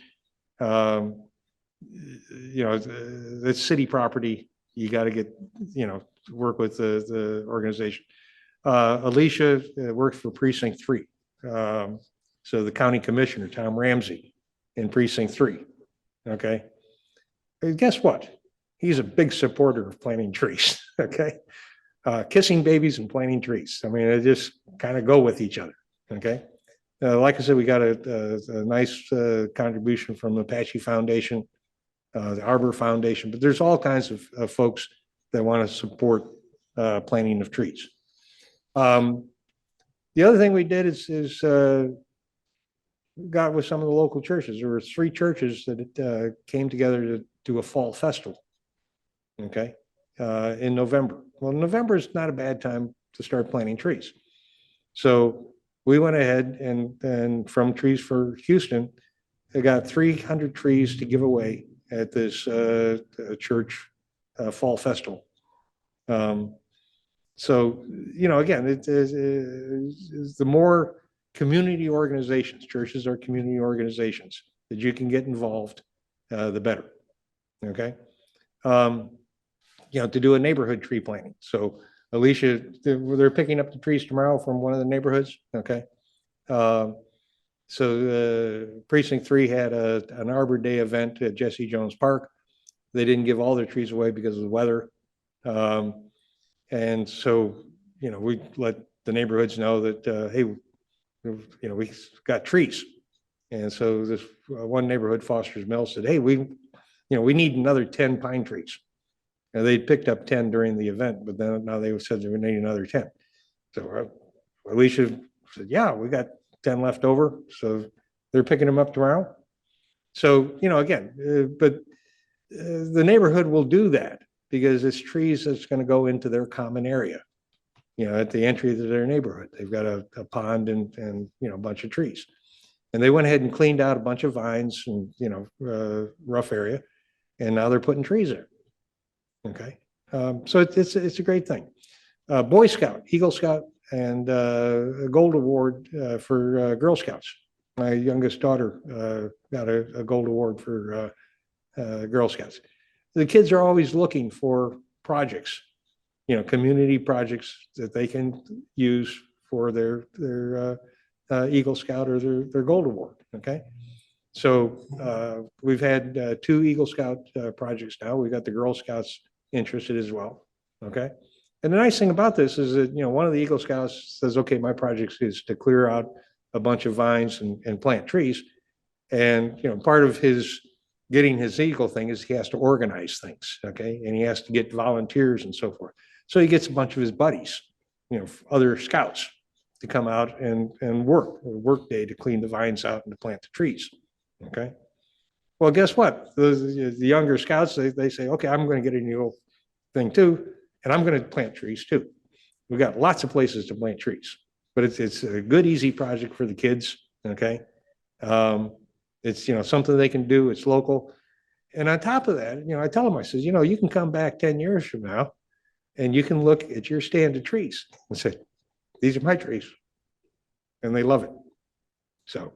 that's city property. You got to get, work with the organization. Alicia works for Precinct 3. So the county commissioner, Tom Ramsey, in Precinct 3. Okay. And guess what? He's a big supporter of planting trees. Okay. Kissing babies and planting trees. I mean, they just kind of go with each other. Okay. Like I said, we got a nice contribution from the Apache Foundation, the Arbor Foundation, but there's all kinds of folks that want to support planting of trees. The other thing we did is got with some of the local churches. There were 3 churches that came together to do a fall festival. Okay, in November. Well, November is not a bad time to start planting trees. So we went ahead and from Trees for Houston, they got 300 trees to give away at this church fall festival. So, again, it is the more community organizations, churches are community organizations that you can get involved, the better. Okay. To do a neighborhood tree planting. So Alicia, they're picking up the trees tomorrow from one of the neighborhoods. Okay. So Precinct 3 had an Arbor Day event at Jesse Jones Park. They didn't give all their trees away because of the weather. And so, we let the neighborhoods know that, hey, we got trees. And so this one neighborhood, Foster's Mill, said, hey, we need another 10 pine trees. And they picked up 10 during the event, but then now they said they would need another 10. So Alicia said, yeah, we got 10 left over. So they're picking them up tomorrow. So, again, but the neighborhood will do that because it's trees that's going to go into their common area, at the entry to their neighborhood. They've got a pond and a bunch of trees. And they went ahead and cleaned out a bunch of vines and, rough area. And now they're putting trees there. Okay. So it's a great thing. Boy Scout, Eagle Scout, and a gold award for Girl Scouts. My youngest daughter got a gold award for Girl Scouts. The kids are always looking for projects, community projects that they can use for their Eagle Scout or their gold award. Okay. So we've had 2 Eagle Scout projects now. We've got the Girl Scouts interested as well. Okay. And the nice thing about this is that, one of the Eagle Scouts says, okay, my project is to clear out a bunch of vines and plant trees. And, part of his getting his Eagle thing is he has to organize things. Okay. And he has to get volunteers and so forth. So he gets a bunch of his buddies, other scouts to come out and work day to clean the vines out and to plant the trees. Okay. Well, guess what? The younger scouts, they say, okay, I'm going to get a new thing too, and I'm going to plant trees too. We've got lots of places to plant trees, but it's a good, easy project for the kids. Okay. It's, something they can do. It's local. And on top of that, I tell them, I says, you can come back 10 years from now and you can look at your stand of trees and say, these are my trees. And they love it. So,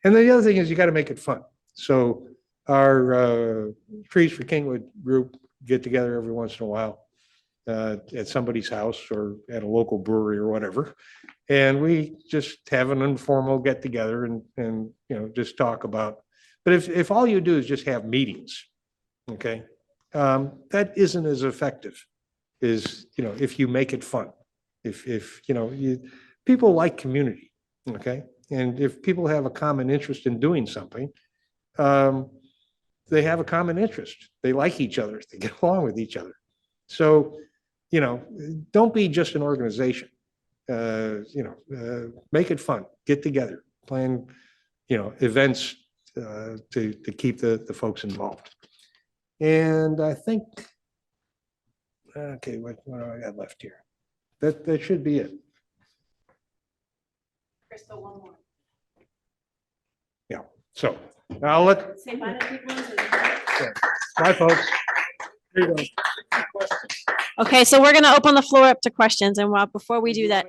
and then the other thing is you got to make it fun. So our Trees for Kingwood group get together every once in a while at somebody's house or at a local brewery or whatever. And we just have an informal get together and just talk about, but if all you do is just have meetings, okay, that isn't as effective as, if you make it fun, if people like community, okay. And if people have a common interest in doing something, they have a common interest. They like each other. They get along with each other. So, don't be just an organization. Make it fun. Get together. Plan, events to keep the folks involved. And I think, okay, what do I got left here? That should be it. Crystal, one more. Yeah. So I'll let. Say bye to people. Bye, folks. Here you go. Okay, so we're going to open the floor up to questions. And before we do that,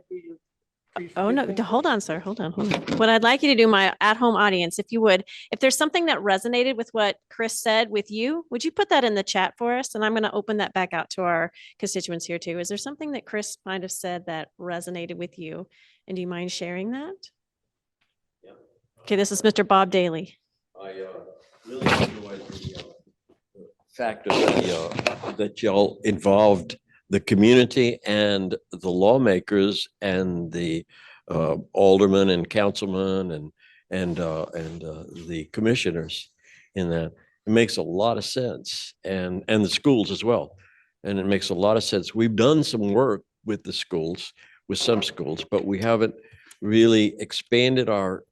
Oh, no, hold on, sir. Hold on. What I'd like you to do, my at-home audience, if you would, if there's something that resonated with what Chris said with you, would you put that in the chat for us? And I'm going to open that back out to our constituents here too. Is there something that Chris might have said that resonated with you? And do you mind sharing that? Yeah. Okay, this is Mr. Bob Daly. I really enjoyed the fact of that y'all involved the community and the lawmakers and the aldermen and councilmen and the commissioners in that. It makes a lot of sense, and the schools as well. And it makes a lot of sense. We've done some work with the schools, with some schools, but we haven't really expanded our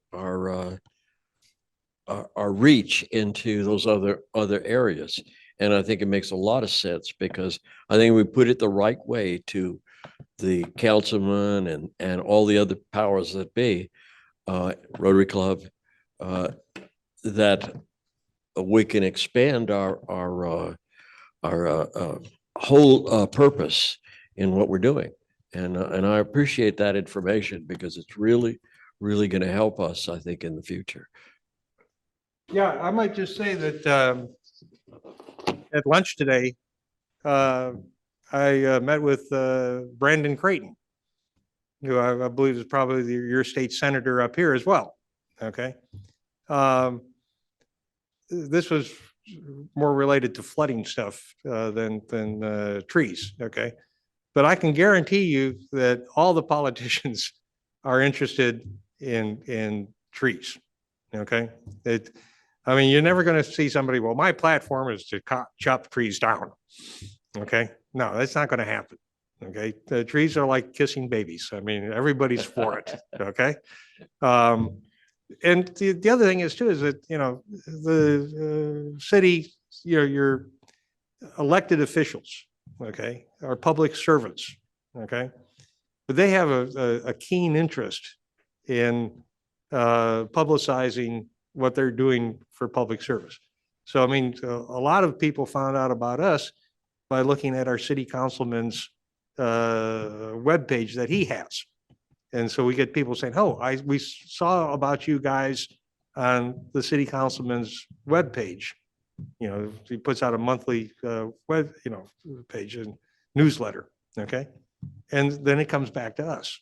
reach into those other areas. And I think it makes a lot of sense because I think we put it the right way to the councilman and all the other powers that be, Rotary Club, that we can expand our whole purpose in what we're doing. And I appreciate that information because it's really going to help us, I think, in the future. Yeah, I might just say that at lunch today, I met with Brandon Creighton, who I believe is probably your state senator up here as well. Okay. This was more related to flooding stuff than trees. Okay. But I can guarantee you that all the politicians are interested in trees. Okay. I mean, you're never going to see somebody, well, my platform is to chop trees down. Okay. No, that's not going to happen. Okay. The trees are like kissing babies. I mean, everybody's for it. Okay. And the other thing is too, is that, you know, the city, your elected officials, okay, are public servants. Okay. But they have a keen interest in publicizing what they're doing for public service. So, I mean, a lot of people found out about us by looking at our city councilman's webpage that he has. And so we get people saying, oh, we saw about you guys on the city councilman's webpage. You know, he puts out a monthly web, page and newsletter. Okay. And then it comes back to us.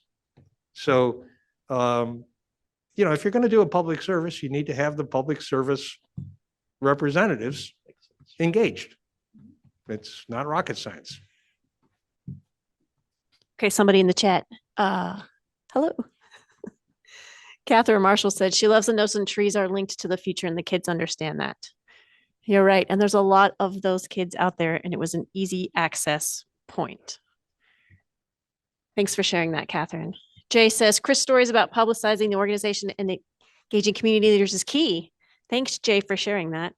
So, if you're going to do a public service, you need to have the public service representatives engaged. It's not rocket science. Okay, somebody in the chat. Hello. Catherine Marshall said she loves the notion trees are linked to the future and the kids understand that. You're right. And there's a lot of those kids out there and it was an easy access point. Thanks for sharing that, Catherine. Jay says, Chris' stories about publicizing the organization and engaging community leaders is key. Thanks, Jay, for sharing that.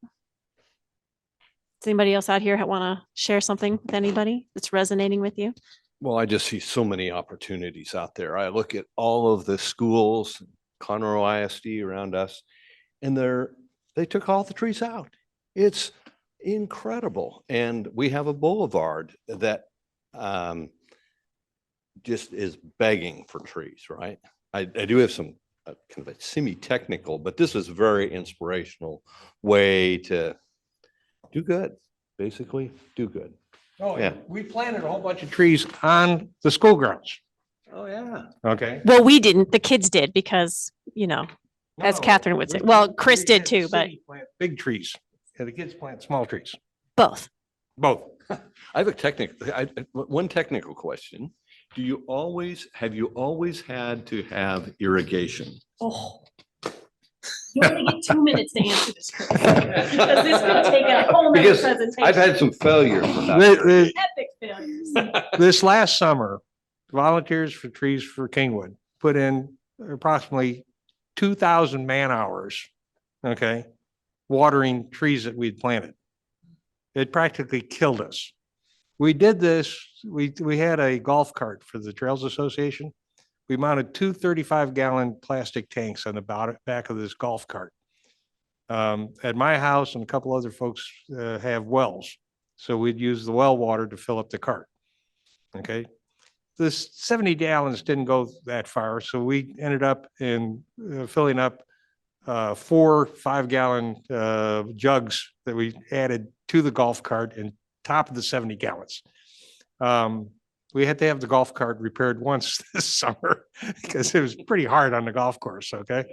Does anybody else out here want to share something with anybody that's resonating with you? Well, I just see so many opportunities out there. I look at all of the schools, Conroe ISD around us, and they took all the trees out. It's incredible. And we have a boulevard that just is begging for trees, right? I do have some kind of a semi-technical, but this is a very inspirational way to do good, basically do good. Oh, yeah. We planted a whole bunch of trees on the school grounds. Oh, yeah. Okay. Well, we didn't. The kids did because, as No, Catherine would say. Well, Chris did had too, the but city plant big trees. And the kids plant small trees. both. Both. I have one technical question. Have you always had to have irrigation? Oh. You only get 2 minutes to answer this, Chris. Because this could take a whole nother Because presentation. I've had some failures with that. Epic failures. This last summer, Volunteers for Trees for Kingwood put in approximately 2,000 man hours, okay, watering trees that we'd planted. It practically killed us. We did this, we had a golf cart for the Trails Association. We mounted 2 35-gallon plastic tanks on the back of this golf cart. At my house and a couple other folks have wells. So we'd use the well water to fill up the cart. Okay. this 70 gallons didn't go that far. So we ended up in filling up 4 5-gallon jugs that we added to the golf cart and top of the 70 gallons. We had to have the golf cart repaired once this summer because it was pretty hard on the golf course. Okay.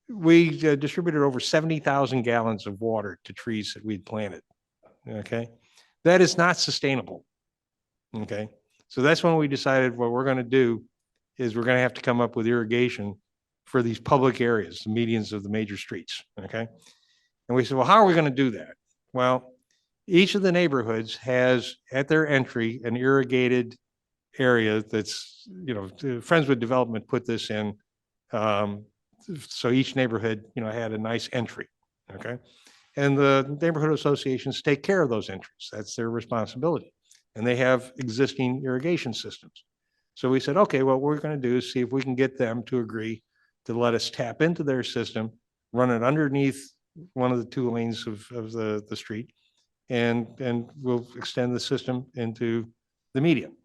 We distributed over 70,000 gallons of water to trees that we'd planted. Okay. That is not sustainable. Okay. So that's when we decided what we're going to do is we're going to have to come up with irrigation for these public areas, the medians of the major streets. Okay. And we said, well, how are we going to do that? Well, each of the neighborhoods has at their entry an irrigated area that's, Friendswood Development put this in. So each neighborhood, had a nice entry. Okay. And the neighborhood associations take care of those entries. That's their responsibility. And they have existing irrigation systems. So we said, okay, what we're going to do is see if we can get them to agree to let us tap into their system, run it underneath one of the 2 lanes of the street, and we'll extend the system into the median.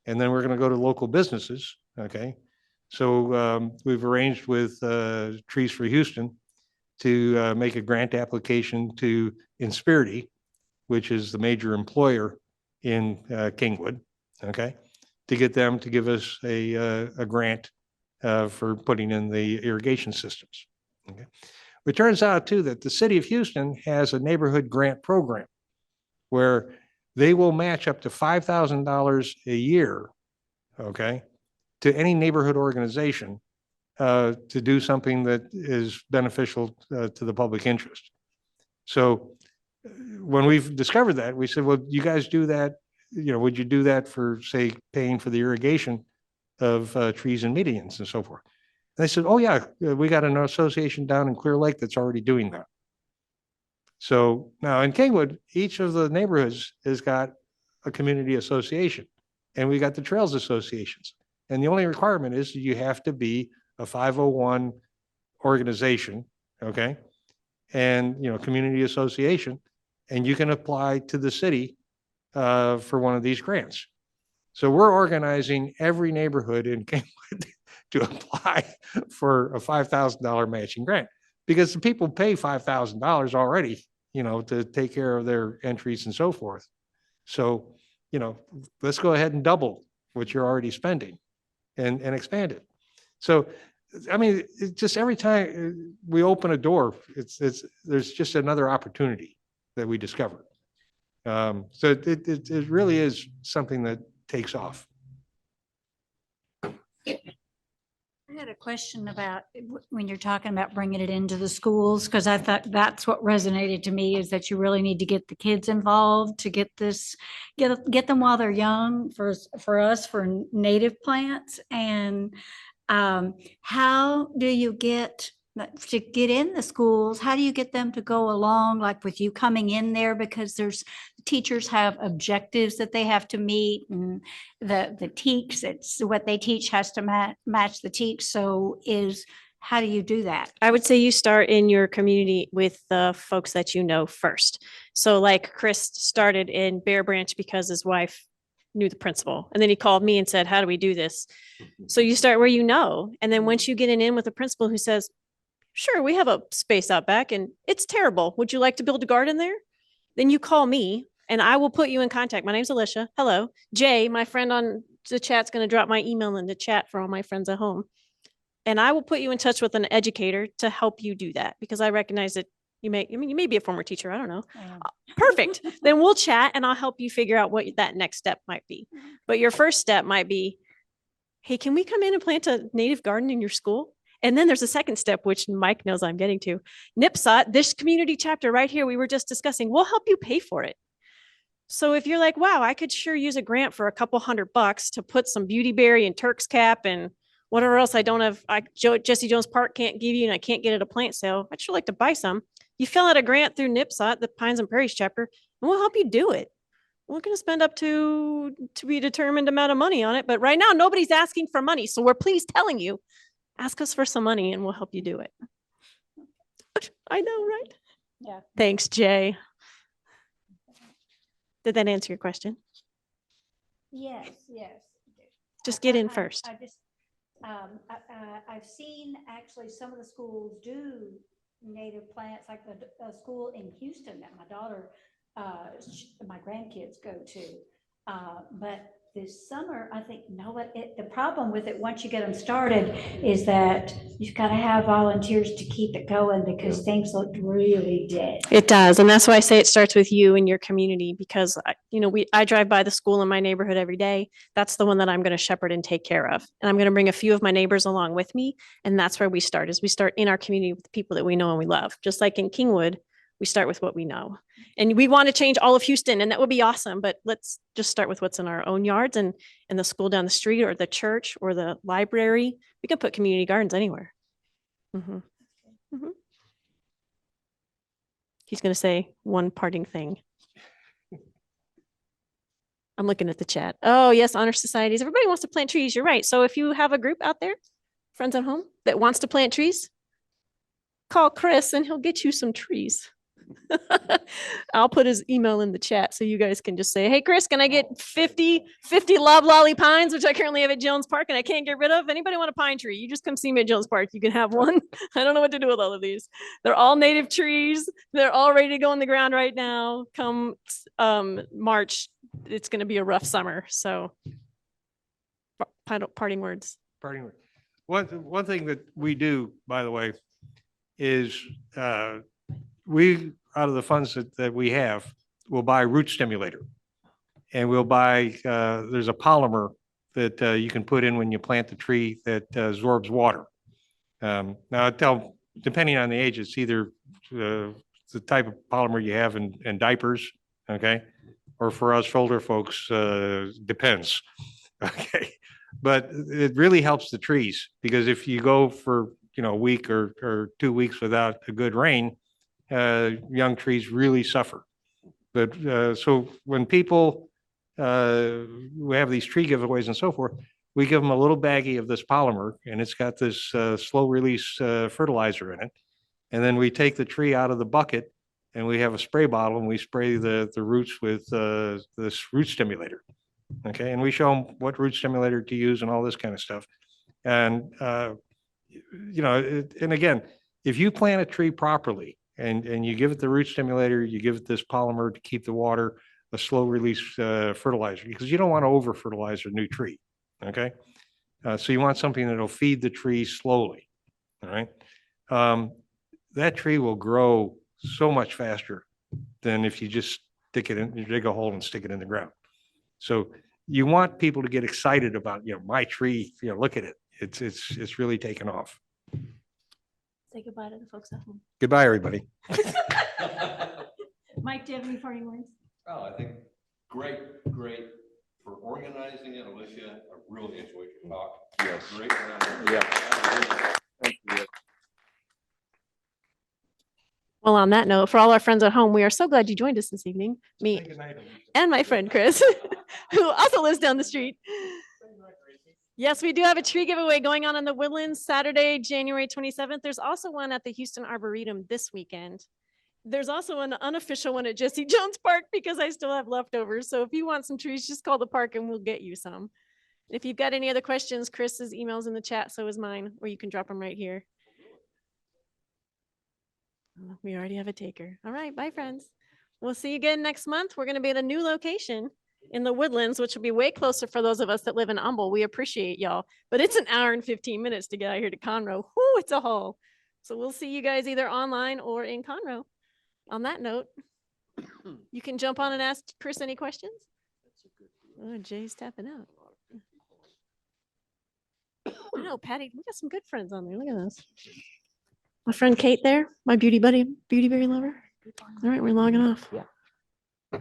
And then we're going to go to local businesses. Okay. So we've arranged with Trees for Houston to make a grant application to Inspirity, which is the major employer in Kingwood. Okay. To get them to give us a grant for putting in the irrigation systems. Okay. It turns out too that the city of Houston has a neighborhood grant program where they will match up to $5,000 a year, okay, to any neighborhood organization to do something that is beneficial to the public interest. So when we've discovered that, we said, well, you guys do that, would you do that for, say, paying for the irrigation of trees and medians and so forth? And they said, oh yeah, we got an association down in Clear Lake that's already doing that. So now in Kingwood, each of the neighborhoods has got a community association, and we got the trails associations. And the only requirement is you have to be a 501 organization, okay? And, community association, and you can apply to the city for one of these grants. So we're organizing every neighborhood in Kingwood to apply for a $5,000 matching grant, because the people pay $5,000 already, to take care of their entries and so forth. So, let's go ahead and double what you're already spending and expand it. So, I mean, it's just every time we open a door, there's just another opportunity that we discover. So it really is something that takes off. I had a question about when you're talking about bringing it into the schools, because I thought that's what resonated to me, is that you really need to get the kids involved to get this, get them while they're young for native plants. And how do you get to get in the schools? How do you get them to go along, like with you coming in there? Because teachers have objectives that they have to meet, and the teaks, it's what they teach has to match the teaks. So how do you do that? I would say you start in your community with the folks that you know first. So like Chris started in Bear Branch because his wife knew the principal, and then he called me and said, how do we do this? So you start where you know, and then once you get in with a principal who says, sure, we have a space out back and it's terrible, would you like to build a garden there? Then you call me and I will put you in contact. My name's Alicia. Hello. Jay, my friend on the chat's going to drop my email in the chat for all my friends at home. And I will put you in touch with an educator to help you do that, because I recognize that you may be a former teacher. I don't know. Perfect. Then we'll chat and I'll help you figure out what that next step might be. But your first step might be, hey, can we come in and plant a native garden in your school? And then there's a second step, which Mike knows I'm getting to. NPSOT, this community chapter right here, we were just discussing, we'll help you pay for it. So if you're like, wow, I could sure use a grant for a couple $100 to put some beautyberry and Turk's cap and whatever else I don't have, Jesse Jones Park can't give you, and I can't get at a plant sale, I'd sure like to buy some. You fill out a grant through NPSOT, the Pines and Prairies chapter, and we'll help you do it. We're going to spend up to be determined amount of money on it. But right now, nobody's asking for money. So we're pleased telling you, ask us for some money and we'll help you do it. I know, right? Yeah. Thanks, Jay. Did that answer your question? Yes, yes. Just get in I- first. I just, I've seen actually some of the schools do native plants, like the school in Houston that my daughter, my grandkids go to. But this summer, I think, no, but the problem with it, once you get them started, is that you've got to have volunteers to keep it going because things look really dead. It does. And that's why I say it starts with you and your community, because I drive by the school in my neighborhood every day. That's the one that I'm going to shepherd and take care of. And I'm going to bring a few of my neighbors along with me. And that's where we start, is we start in our community with the people that we know and we love. Just like in Kingwood, we start with what we know. And we want to change all of Houston, and that would be awesome. But let's just start with what's in our own yards and the school down the street or the church or the library. We can put community gardens anywhere. Mhm. Mhm. He's going to say one parting thing. I'm looking at the chat. Oh, yes, honor societies. Everybody wants to plant trees. You're right. So if you have a group out there, friends at home, that wants to plant trees, call Chris and he'll get you some trees. I'll put his email in the chat so you guys can just say, hey, Chris, can I get 50 loblolly pines, which I currently have at Jones Park and I can't get rid of? Anybody want a pine tree? You just come see me at Jones Park. You can have one. I don't know what to do with all of these. They're all native trees. They're all ready to go in the ground right now. Come March, it's going to be a rough summer. So parting words. Parting word. One thing that we do, by the way, is we, out of the funds that we have, will buy root stimulator. And we'll buy, there's a polymer that you can put in when you plant the tree that absorbs water. Now, depending on the age, it's either the type of polymer you have in diapers, okay? Or for us older folks, depends, okay? But it really helps the trees, because if you go for, a week or 2 weeks without a good rain, young trees really suffer. But so when people who have these tree giveaways and so forth, we give them a little baggie of this polymer, and it's got this slow release fertilizer in it. And then we take the tree out of the bucket and we have a spray bottle and we spray the roots with this root stimulator. Okay. And we show them what root stimulator to use and all this kind of stuff. And, and again, if you plant a tree properly and you give it the root stimulator, you give it this polymer to keep the water, a slow release fertilizer, because you don't want to over fertilize a new tree. Okay. So you want something that'll feed the tree slowly. All right. That tree will grow so much faster than if you just stick it in, you dig a hole and stick it in the ground. So you want people to get excited about, my tree, look at it. It's really taken off. Say goodbye to the folks at home. Goodbye, everybody. Mike, do you have any parting words? Oh, I think great for organizing it, Alicia. I really enjoyed your talk. Yes. Great. Yeah. Well, on that note, for all our friends at home, we are so glad you joined us this evening. Me Good night, Alicia. and my friend Chris, who also lives down the street. Yes, we do have a tree giveaway going on in the Woodlands Saturday, January 27th. There's also one at the Houston Arboretum this weekend. There's also an unofficial one at Jesse Jones Park because I still have leftovers. So if you want some trees, just call the park and we'll get you some. If you've got any other questions, Chris's email's in the chat, so is mine, or you can drop them right here. We already have a taker. All right, bye friends. We'll see you again next month. We're going to be at a new location in the Woodlands, which will be way closer for those of us that live in Humble. We appreciate y'all, but it's an hour and 15 minutes to get out here to Conroe. Whoo, it's a haul. So we'll see you guys either online or in Conroe. On that note, you can jump on and ask Chris any questions. Oh, Jay's tapping out. I know, Patty, we got some good friends on there. Look at this. My friend Kate there, my beauty buddy, beauty berry lover. All right, we're logging off. Yeah.